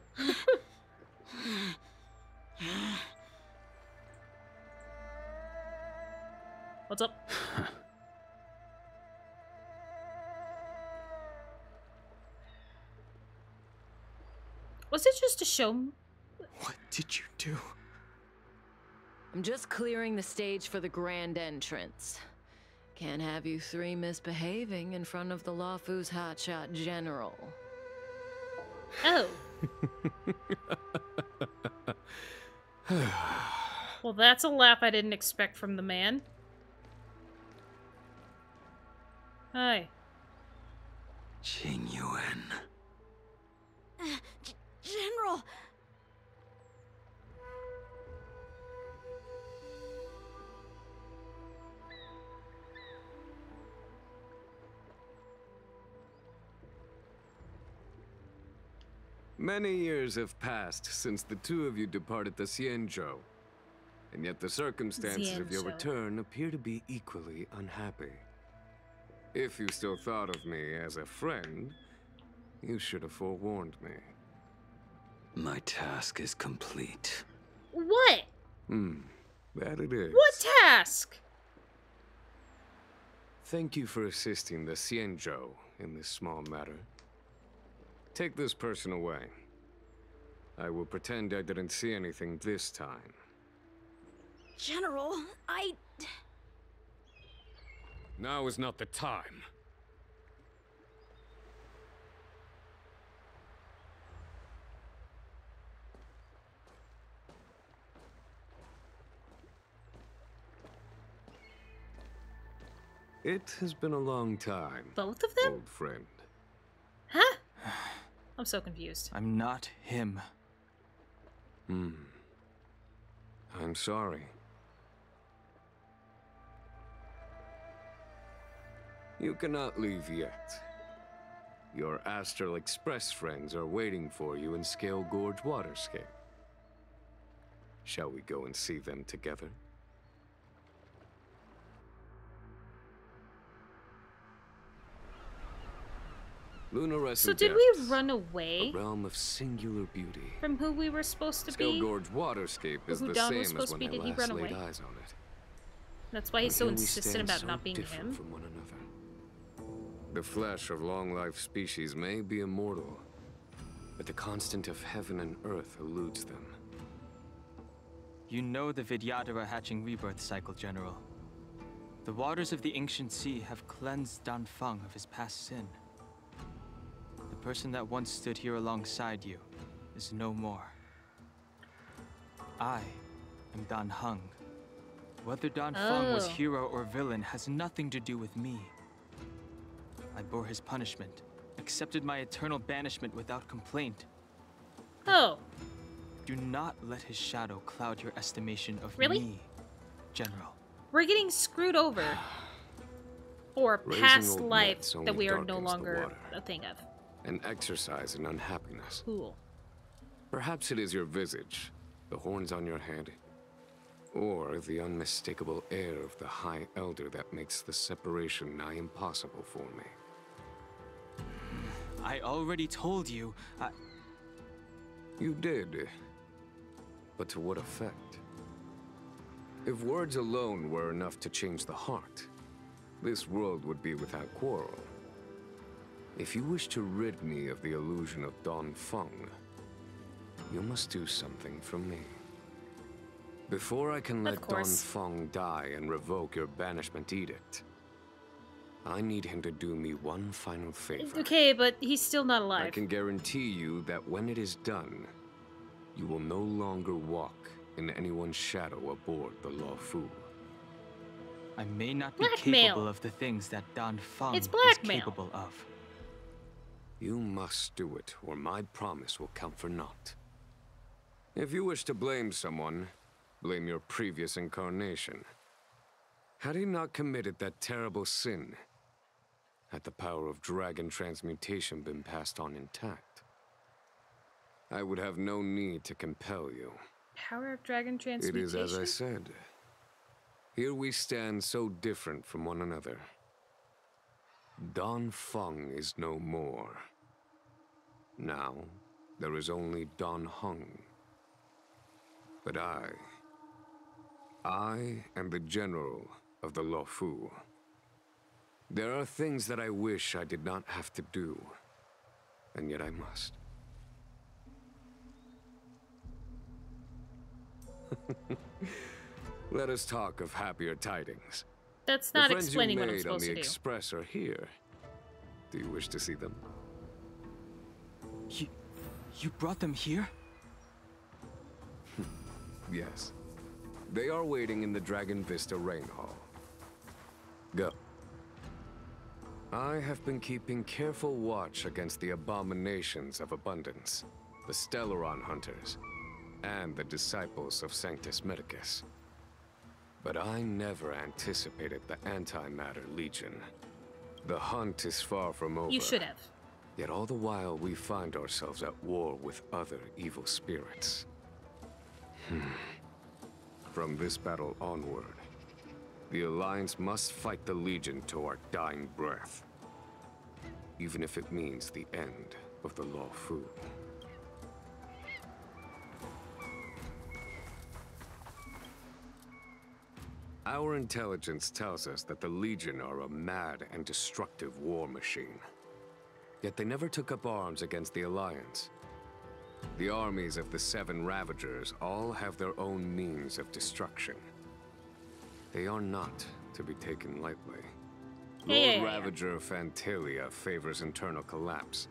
What's up? Was it just a show? What did you do? I'm just clearing the stage for the grand entrance. Can't have you three misbehaving in front of the Luofu's hotshot general. Oh. Well, that's a laugh I didn't expect from the man. Hi. Qingyuan. General! Many years have passed since the two of you departed the Xianzhou, and yet the circumstances of your Xianzhou. return appear to be equally unhappy. If you still thought of me as a friend, you should have forewarned me. My task is complete. What? That it is. What task? Thank you for assisting the Xianzhou in this small matter. Take this person away. I will pretend I didn't see anything this time. General, Now is not the time. It has been a long time. Both of them? Old friend. Huh? I'm so confused. I'm not him. I'm sorry. You cannot leave yet. Your Astral Express friends are waiting for you in Scale Gorge Waterscape. Shall we go and see them together? Lunaresu So did Depths, we run away a realm of singular beauty. from who we were supposed to Scale be? Gorge Waterscape is Who the Don same was as supposed to when be? I Did he last run laid away? eyes on it. That's why he's But so here we insistent stand about so not being different him. from one another. The flesh of long-life species may be immortal, but the constant of heaven and earth eludes them. You know the Vidyadhara hatching rebirth cycle, General. The waters of the ancient sea have cleansed Danfeng of his past sin. The person that once stood here alongside you is no more. I am Dan Heng. Whether Danfeng was Oh. hero or villain has nothing to do with me. I bore his punishment, accepted my eternal banishment without complaint. Oh. Do not let his shadow cloud your estimation of Really? me, General. We're getting screwed over. Or Raising past old life nets that only we are no darkens the longer water. a thing of. An exercise in unhappiness. Cool. Perhaps it is your visage, the horns on your head, or the unmistakable air of the High Elder that makes the separation nigh impossible for me. I already told you, You did. But to what effect? If words alone were enough to change the heart, this world would be without quarrel. If you wish to rid me of the illusion of Danfeng, you must do something for me. Before I can let Danfeng die and revoke your banishment edict, I need him to do me one final favor. Okay, but he's still not I alive. can guarantee you that when it is done, you will no longer walk in anyone's shadow aboard the Luofu. I may not be Blackmail. capable of the things that Danfeng It's is blackmail. capable of. You must do it, or my promise will count for naught. If you wish to blame someone, blame your previous incarnation. Had he not committed that terrible sin, had the power of dragon transmutation been passed on intact, I would have no need to compel you. Power of dragon It transmutation? is as I said. Here we stand so different from one another. Don Feng is no more. Now, there is only Don Heng. But I am the general of the Luofu. There are things that I wish I did not have to do, and yet I must. Let us talk of happier tidings. That's not the friends explaining you what I'm made on supposed the to do. Express are here. Do you wish to see them? You brought them here? Yes. They are waiting in the Dragon Vista Rain Hall. Go. I have been keeping careful watch against the abominations of abundance, the Stellaron Hunters, and the disciples of Sanctus Medicus. But I never anticipated the Antimatter Legion. The hunt is far from over. You should have. Yet all the while we find ourselves at war with other evil spirits. From this battle onward, the Alliance must fight the Legion to our dying breath. Even if it means the end of the Luofu. Our intelligence tells us that the Legion are a mad and destructive war machine. Yet they never took up arms against the Alliance. The armies of the Seven Ravagers all have their own means of destruction. They are not to be taken lightly. Lord Ravager Fantalia favors internal collapse,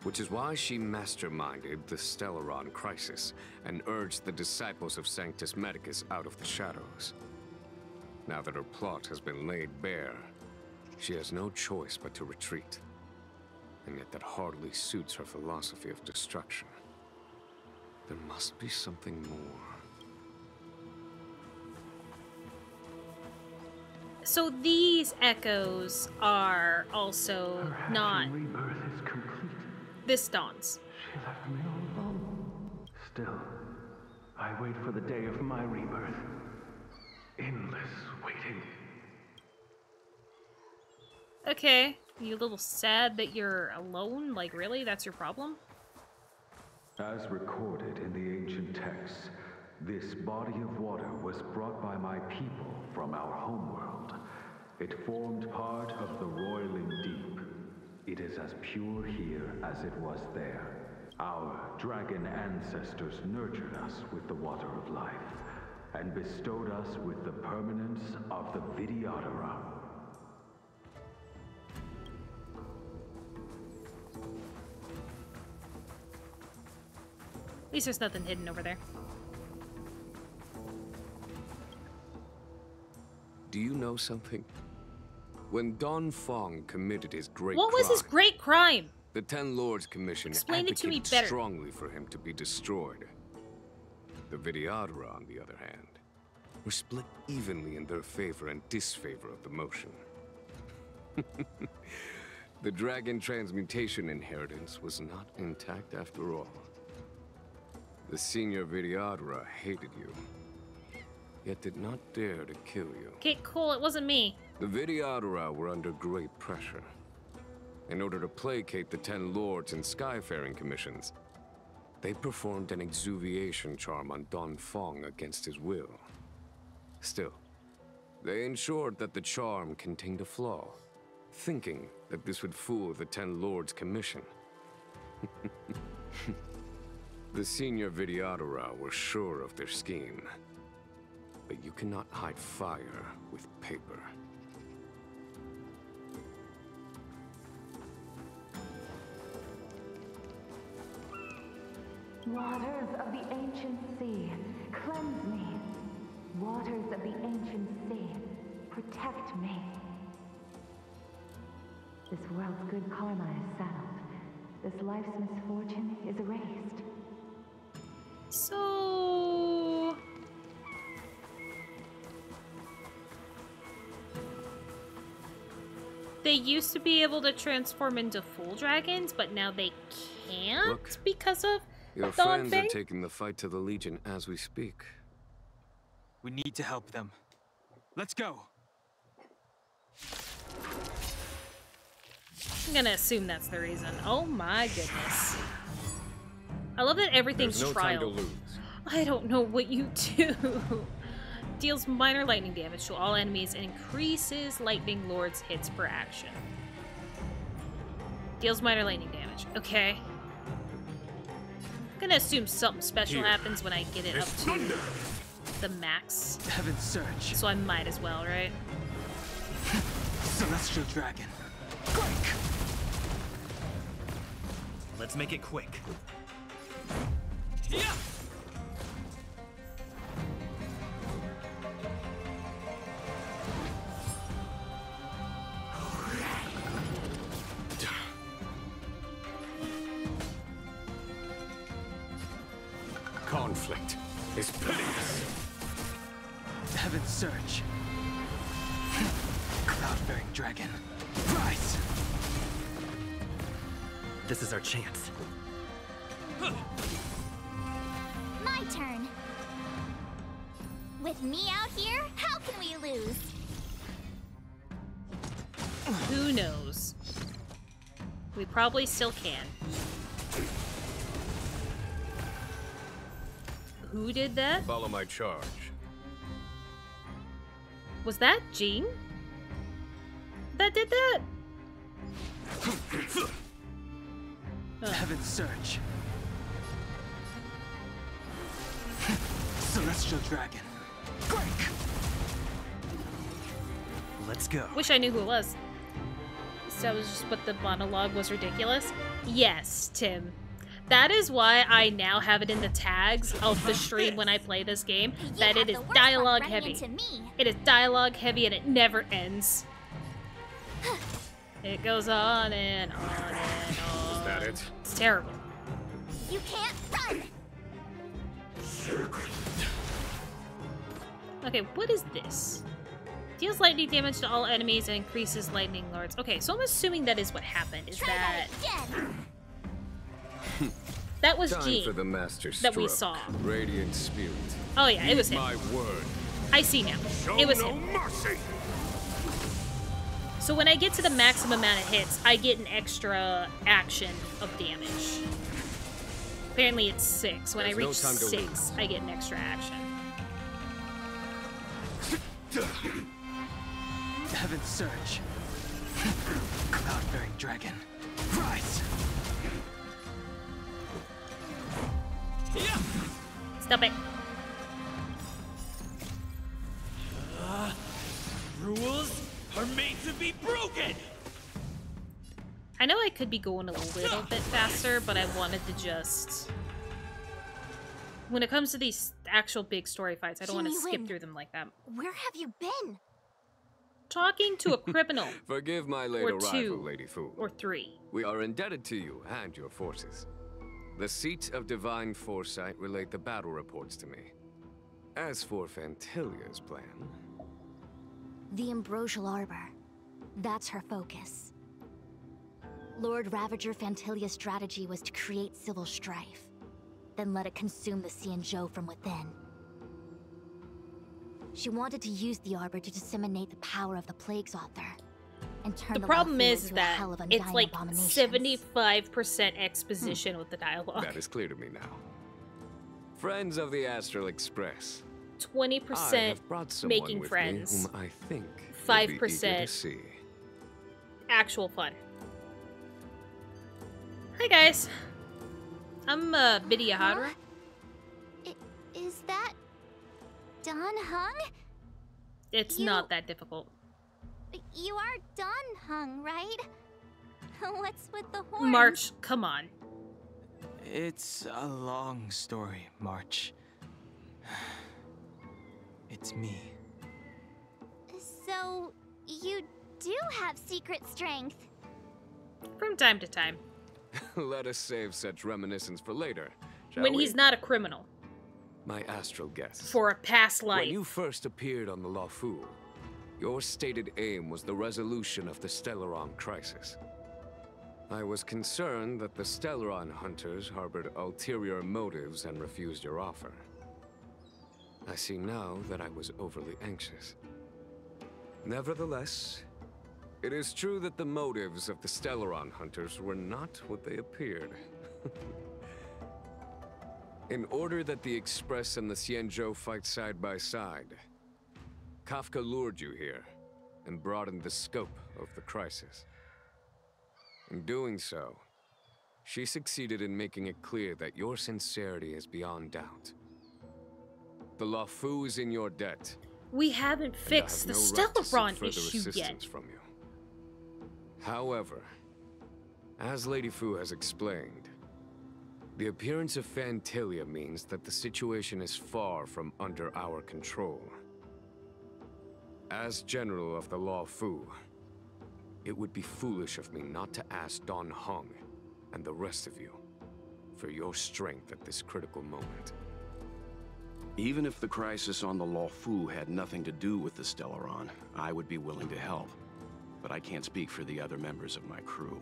which is why she masterminded the Stellaron crisis and urged the disciples of Sanctus Medicus out of the shadows. Now that her plot has been laid bare, she has no choice but to retreat. And yet that hardly suits her philosophy of destruction. There must be something more. So these echoes are also not rebirth is complete. this Dawn's. She left me all alone. Still, I wait for the day of my rebirth. Endless waiting. Okay, you a little sad that you're alone? Like, really? That's your problem? As recorded in the ancient texts, this body of water was brought by my people from our homeworld. It formed part of the roiling deep. It is as pure here as it was there. Our dragon ancestors nurtured us with the water of life, and bestowed us with the permanence of the Vidyadhara. At least there's nothing hidden over there. Do you know something? When Don Feng committed his great What was his crime, great crime? the Ten Lords Commission Explain it to me advocated better. strongly for him to be destroyed. The Vidyadhara, on the other hand, were split evenly in their favor and disfavor of the motion. The dragon transmutation inheritance was not intact after all. The senior Vidyadhara hated you, yet did not dare to kill you. Okay, cool, it wasn't me. The Vidyadhara were under great pressure. In order to placate the Ten Lords and Skyfaring Commissions, they performed an exuviation charm on Don Feng against his will. Still, they ensured that the charm contained a flaw, thinking that this would fool the Ten Lords Commission. The senior Vidyadhara were sure of their scheme. But you cannot hide fire with paper. Waters of the ancient sea, cleanse me. Waters of the ancient sea, protect me. This world's good karma is settled. This life's misfortune is erased. So... they used to be able to transform into full dragons, but now they can't because of Your Dong friends are Feng? taking the fight to the Legion as we speak. We need to help them. Let's go. I'm gonna assume that's the reason. Oh my goodness. I love that everything's There's no time to trial. lose. I don't know what you do. Deals minor lightning damage to all enemies and increases Lightning Lord's hits per action. Deals minor lightning damage. Okay. I'm gonna assume something special happens when I get it up to the max. Heaven's Surge. So I might as well, right? Celestial Dragon. Break! Let's make it quick. Yeah! Conflict is pitiless. Heaven's Surge. Cloud-bearing Dragon. Rise! This is our chance. My turn. With me out here, how can we lose? Who knows? We probably still can. Who did that? Follow my charge. Was that Jean? That did that? Heaven's Surge. Celestial Dragon. Break! Let's go. Wish I knew who it was. So that was just what the monologue was ridiculous? Yes, Tim. That is why I now have it in the tags of the stream when I play this game, that it is dialogue heavy. It is dialogue heavy and it never ends. It goes on and on and on. Is that it? It's terrible. You can't run! Okay, what is this? Deals lightning damage to all enemies and increases lightning lords. Okay, so I'm assuming that is what happened. Is that that was Time Jean for the master that we stroke. saw? Radiant Spirit. Oh yeah, it was Heed him. my word. I see now. It was him. Mercy. So when I get to the maximum amount of hits, I get an extra action of damage. Apparently it's 6. When I reach 6, I get an extra action. Heaven's Surge. Cloud-bearing Dragon. Rise! Stop it. Rules are made to be broken! I know I could be going a little bit faster, but I wanted to just... When it comes to these actual big story fights, I don't want to skip through them like that. Where have you been? Talking to a criminal. Forgive my late Or arrival, 2. Lady Fool. Or 3. We are indebted to you and your forces. The Seat of Divine Foresight relate the battle reports to me. As for Fantilia's plan... The Ambrosial Arbor. That's her focus. Lord Ravager Fantilia's strategy was to create civil strife, then let it consume the Xianzhou from within. She wanted to use the Arbor to disseminate the power of the Plague's author, and turn The problem Lafu is into a that hell of it's undying like abominations. 75% exposition with the dialogue. That is clear to me now. Friends of the Astral Express. 20% I have brought someone making with friends. me whom I think 5% you'll be eager to see. Actual fun. Hi guys. I'm Vidya Hadra. Is that Don Hung? It's not that difficult. You are Don Hung, right? What's with the horns? March, come on. It's a long story, March. It's me. So, you do have secret strength. From time to time. Let us save such reminiscence for later, shall When we? he's not a criminal. My astral guest. For a past life. When you first appeared on the Lafu, your stated aim was the resolution of the Stellaron crisis. I was concerned that the Stellaron hunters harbored ulterior motives and refused your offer. I see now that I was overly anxious. Nevertheless, it is true that the motives of the Stellaron hunters were not what they appeared. In order that the Express and the Xianzhou fight side by side, Kafka lured you here and broadened the scope of the crisis. In doing so, she succeeded in making it clear that your sincerity is beyond doubt. The Luofu is in your debt. We haven't fixed the Stellaron issue yet. From you. However, as Lady Fu has explained, the appearance of Phantilia means that the situation is far from under our control. As General of the Luofu, it would be foolish of me not to ask Don Hong and the rest of you for your strength at this critical moment. Even if the crisis on the Luofu had nothing to do with the Stellaron, I would be willing to help. But I can't speak for the other members of my crew.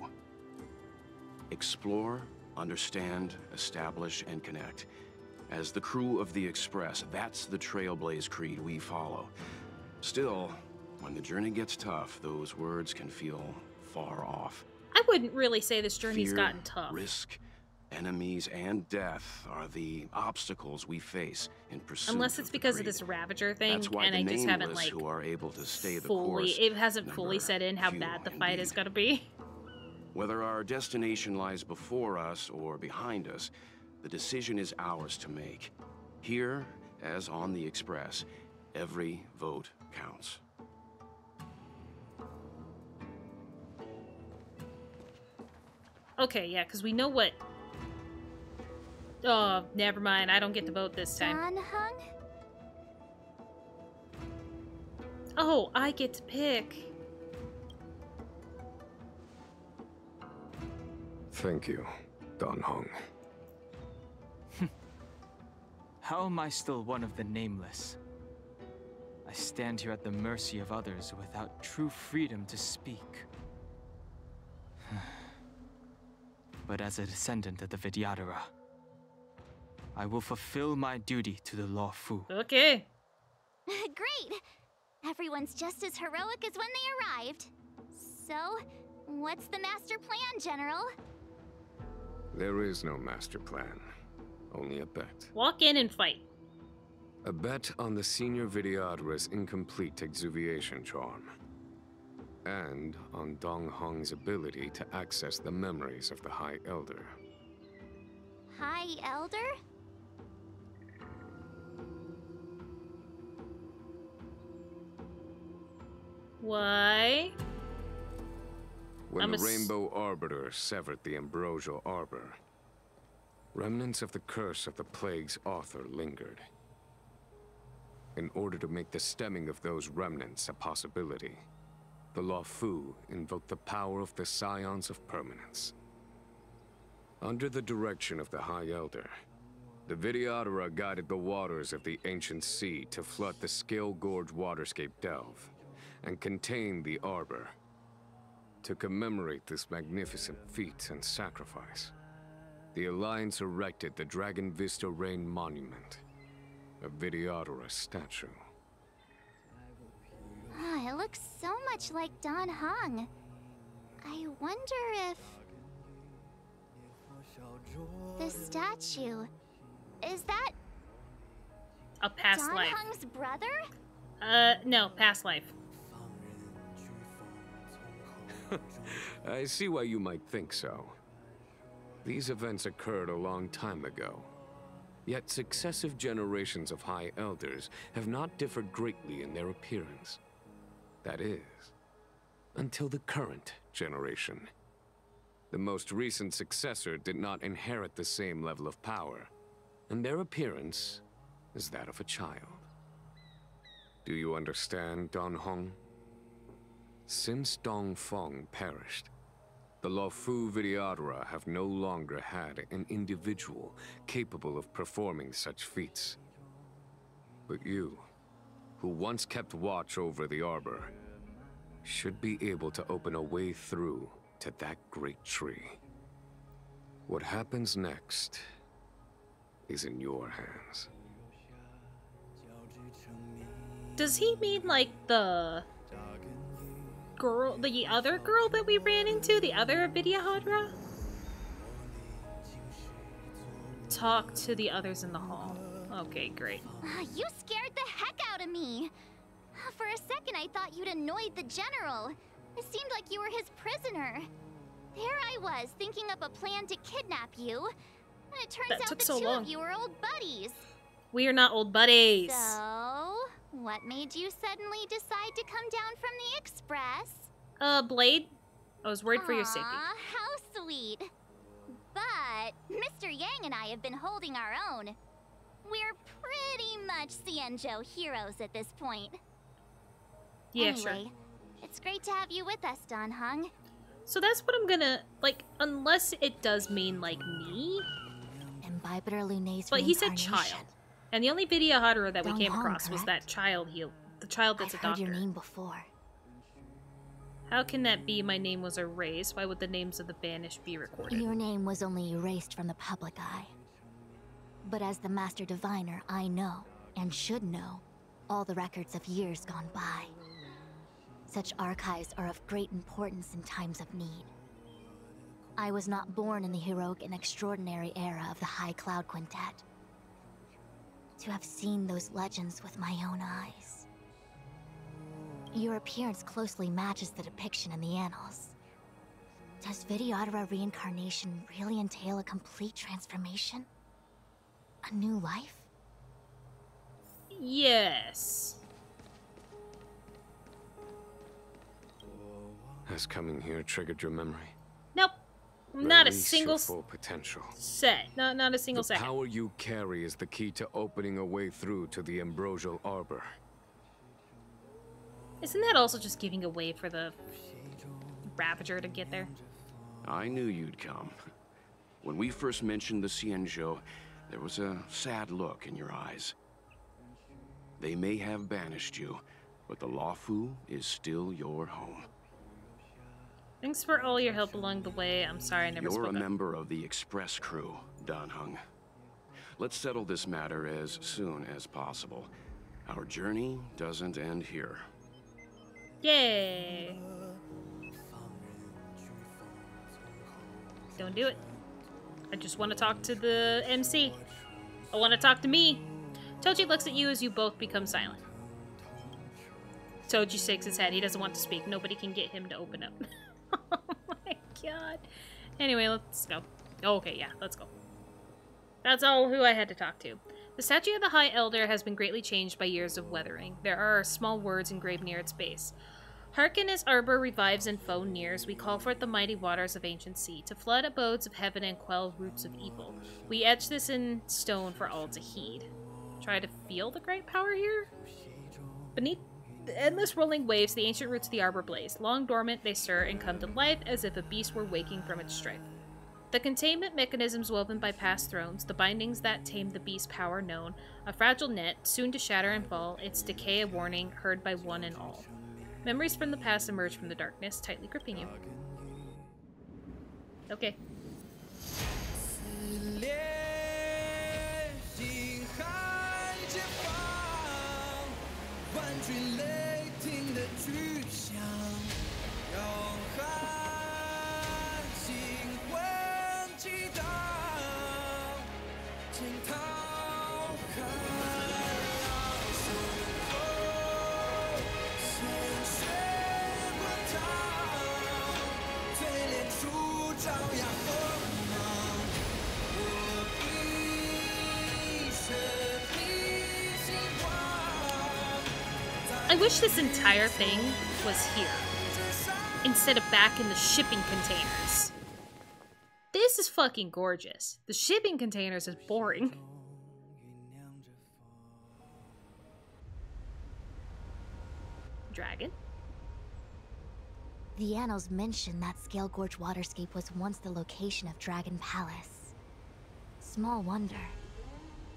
Explore, understand, establish, and connect. As the crew of the Express, that's the Trailblaze creed we follow. Still, when the journey gets tough, those words can feel far off. I wouldn't really say this journey's Fear, gotten tough. Risk, enemies, and death are the obstacles we face in pursuit. Unless it's because of this Ravager thing, That's why and the I just haven't nameless like who are able to stay the fully. course It hasn't fully number set in how few bad the fight is indeed. gonna be. Whether our destination lies before us or behind us, the decision is ours to make. Here, as on the Express, every vote counts. Okay, yeah, because we know what. Oh, never mind. I don't get to vote this time. Don Hung? Oh, I get to pick. Thank you, Don Hong. How am I still one of the nameless? I stand here at the mercy of others without true freedom to speak. But as a descendant of the Vidyadhara, I will fulfill my duty to the Luofu. Okay. Great! Everyone's just as heroic as when they arrived. So, what's the master plan, General? There is no master plan, only a bet. Walk in and fight. A bet on the senior Vidyadhara's incomplete exuviation charm. And on Dong Hong's ability to access the memories of the High Elder. High Elder? Why? When the Rainbow Arbiter severed the Ambrosial Arbor, remnants of the curse of the plague's author lingered. In order to make the stemming of those remnants a possibility, the Luofu invoked the power of the Scions of Permanence. Under the direction of the High Elder, the Vidyadhara guided the waters of the ancient sea to flood the Scale Gorge waterscape delve and contain the Arbor. To commemorate this magnificent feat and sacrifice, the Alliance erected the Dragon Vista Rain Monument, a Vidyadhara statue. Oh, it looks so much like Don Hong. I wonder if... the statue... is that... a past Don life. Hong's brother? No, past life. I see why you might think so. These events occurred a long time ago. Yet successive generations of High Elders have not differed greatly in their appearance. That is, until the current generation. The most recent successor did not inherit the same level of power, and their appearance is that of a child. Do you understand, Don Hong? Since Dong Feng perished, the Luofu Vidyadhara have no longer had an individual capable of performing such feats. But you, who once kept watch over the Arbor, should be able to open a way through to that great tree. What happens next is in your hands. Does he mean like the girl, the other girl that we ran into, the other Vidyahadra? Talk to the others in the hall. Okay, great. You scared the heck out of me. For a second, I thought you'd annoyed the general. It seemed like you were his prisoner. There I was, thinking up a plan to kidnap you. And it turns out the two of you are old buddies. We are not old buddies. So, what made you suddenly decide to come down from the express? Blade? I was worried for your safety. How sweet. But Mr. Yang and I have been holding our own. We're pretty much Xianzhou heroes at this point. Yeah, anyway, sure. It's great to have you with us, Dan Heng. So that's what I'm gonna, like, unless it does mean, like, me? Imbibiter Lunay's But he said child. And the only Vidyahadra that we came across was that child the child that's a doctor. I've heard your name before. How can that be? My name was erased. Why would the names of the banished be recorded? Your name was only erased from the public eye. But as the Master Diviner, I know, and should know, all the records of years gone by. Such archives are of great importance in times of need. I was not born in the heroic and extraordinary era of the High Cloud Quintet. To have seen those legends with my own eyes. Your appearance closely matches the depiction in the annals. Does Vidyadhara reincarnation really entail a complete transformation? A new life? Yes. Has coming here triggered your memory? Nope. Not a Release single your full potential. set. Not a single second. The power you carry is the key to opening a way through to the Ambrosial Arbor. Isn't that also just giving a way for the Ravager to get there? I knew you'd come. When we first mentioned the Xianzhou, there was a sad look in your eyes. They may have banished you, but the Luofu is still your home. Thanks for all your help along the way. I'm sorry I never You're spoke a up. member of the Express crew, Dan Heng. Let's settle this matter as soon as possible. Our journey doesn't end here. Yay! Don't do it. I just want to talk to the MC. I want to talk to me. Toji looks at you as you both become silent. Toji shakes his head. He doesn't want to speak. Nobody can get him to open up. Oh my god. Anyway, let's go. Okay, yeah, let's go. That's all who I had to talk to. The statue of the High Elder has been greatly changed by years of weathering. There are small words engraved near its base. Hearken as Arbor revives and foe nears, we call forth the mighty waters of ancient sea, to flood abodes of heaven and quell roots of evil. We etch this in stone for all to heed. Try to feel the great power here? Beneath the endless rolling waves, the ancient roots of the arbor blaze. Long dormant, they stir and come to life as if a beast were waking from its strife. The containment mechanisms woven by past thrones, the bindings that tame the beast's power known, a fragile net, soon to shatter and fall, its decay a warning heard by one and all. Memories from the past emerge from the darkness, tightly gripping you. Okay. I wish this entire thing was here, instead of back in the shipping containers. This is fucking gorgeous. The shipping containers is boring. Dragon? The annals mention that Scale Gorge waterscape was once the location of Dragon Palace. Small wonder.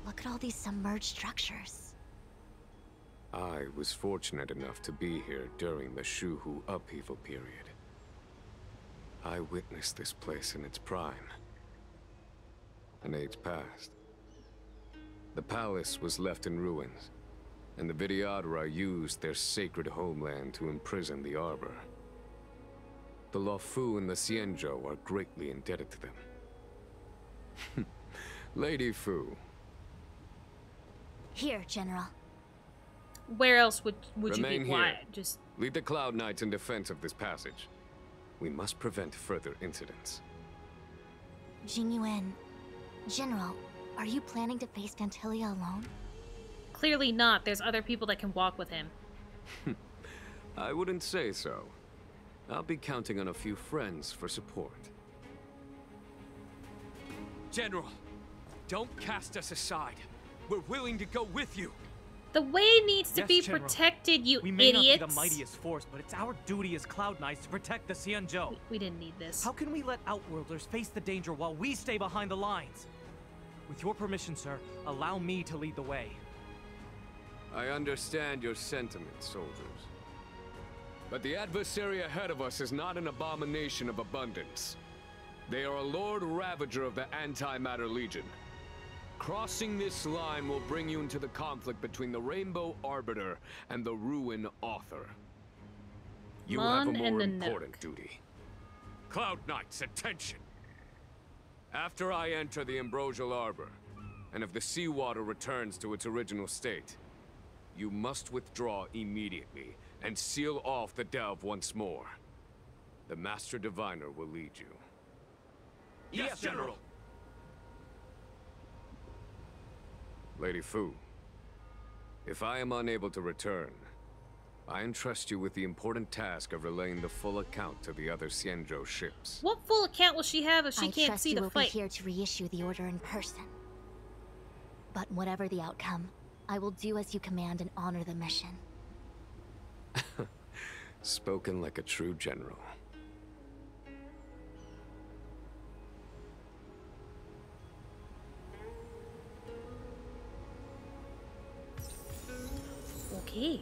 Look at all these submerged structures. I was fortunate enough to be here during the Shuhu upheaval period. I witnessed this place in its prime. An age passed. The palace was left in ruins, and the Vidyadhara used their sacred homeland to imprison the Arbor. The Luofu and the Xianzhou are greatly indebted to them. Lady Fu. Here, General. Where else would you Remain be? here. Why? Just Lead the Cloud Knights in defense of this passage. We must prevent further incidents. Jingyuan, General, are you planning to face Phantilia alone? clearly not. There's other people that can walk with him. I wouldn't say so. I'll be counting on a few friends for support. General, don't cast us aside. We're willing to go with you. The way needs to be General. protected, you We may idiots. not be the mightiest force, but it's our duty as Cloud Knights to protect the Xianzhou. We didn't need this. How can we let Outworlders face the danger while we stay behind the lines? With your permission, sir, allow me to lead the way. I understand your sentiments, soldiers. But the adversary ahead of us is not an abomination of abundance. They are a Lord Ravager of the Antimatter Legion. Crossing this line will bring you into the conflict between the Rainbow Arbiter and the Ruin Author. You have a Mon and more the important duty. Cloud Knights, attention! After I enter the Ambrosial Arbor, and if the seawater returns to its original state, you must withdraw immediately and seal off the delve once more. The Master Diviner will lead you. Yes, General! Lady Fu, if I am unable to return, I entrust you with the important task of relaying the full account to the other Xianzhou ships. What full account will she have if she I can't trust see you the will fight? be here to reissue the order in person. But whatever the outcome, I will do as you command and honor the mission. Spoken like a true general. Okay.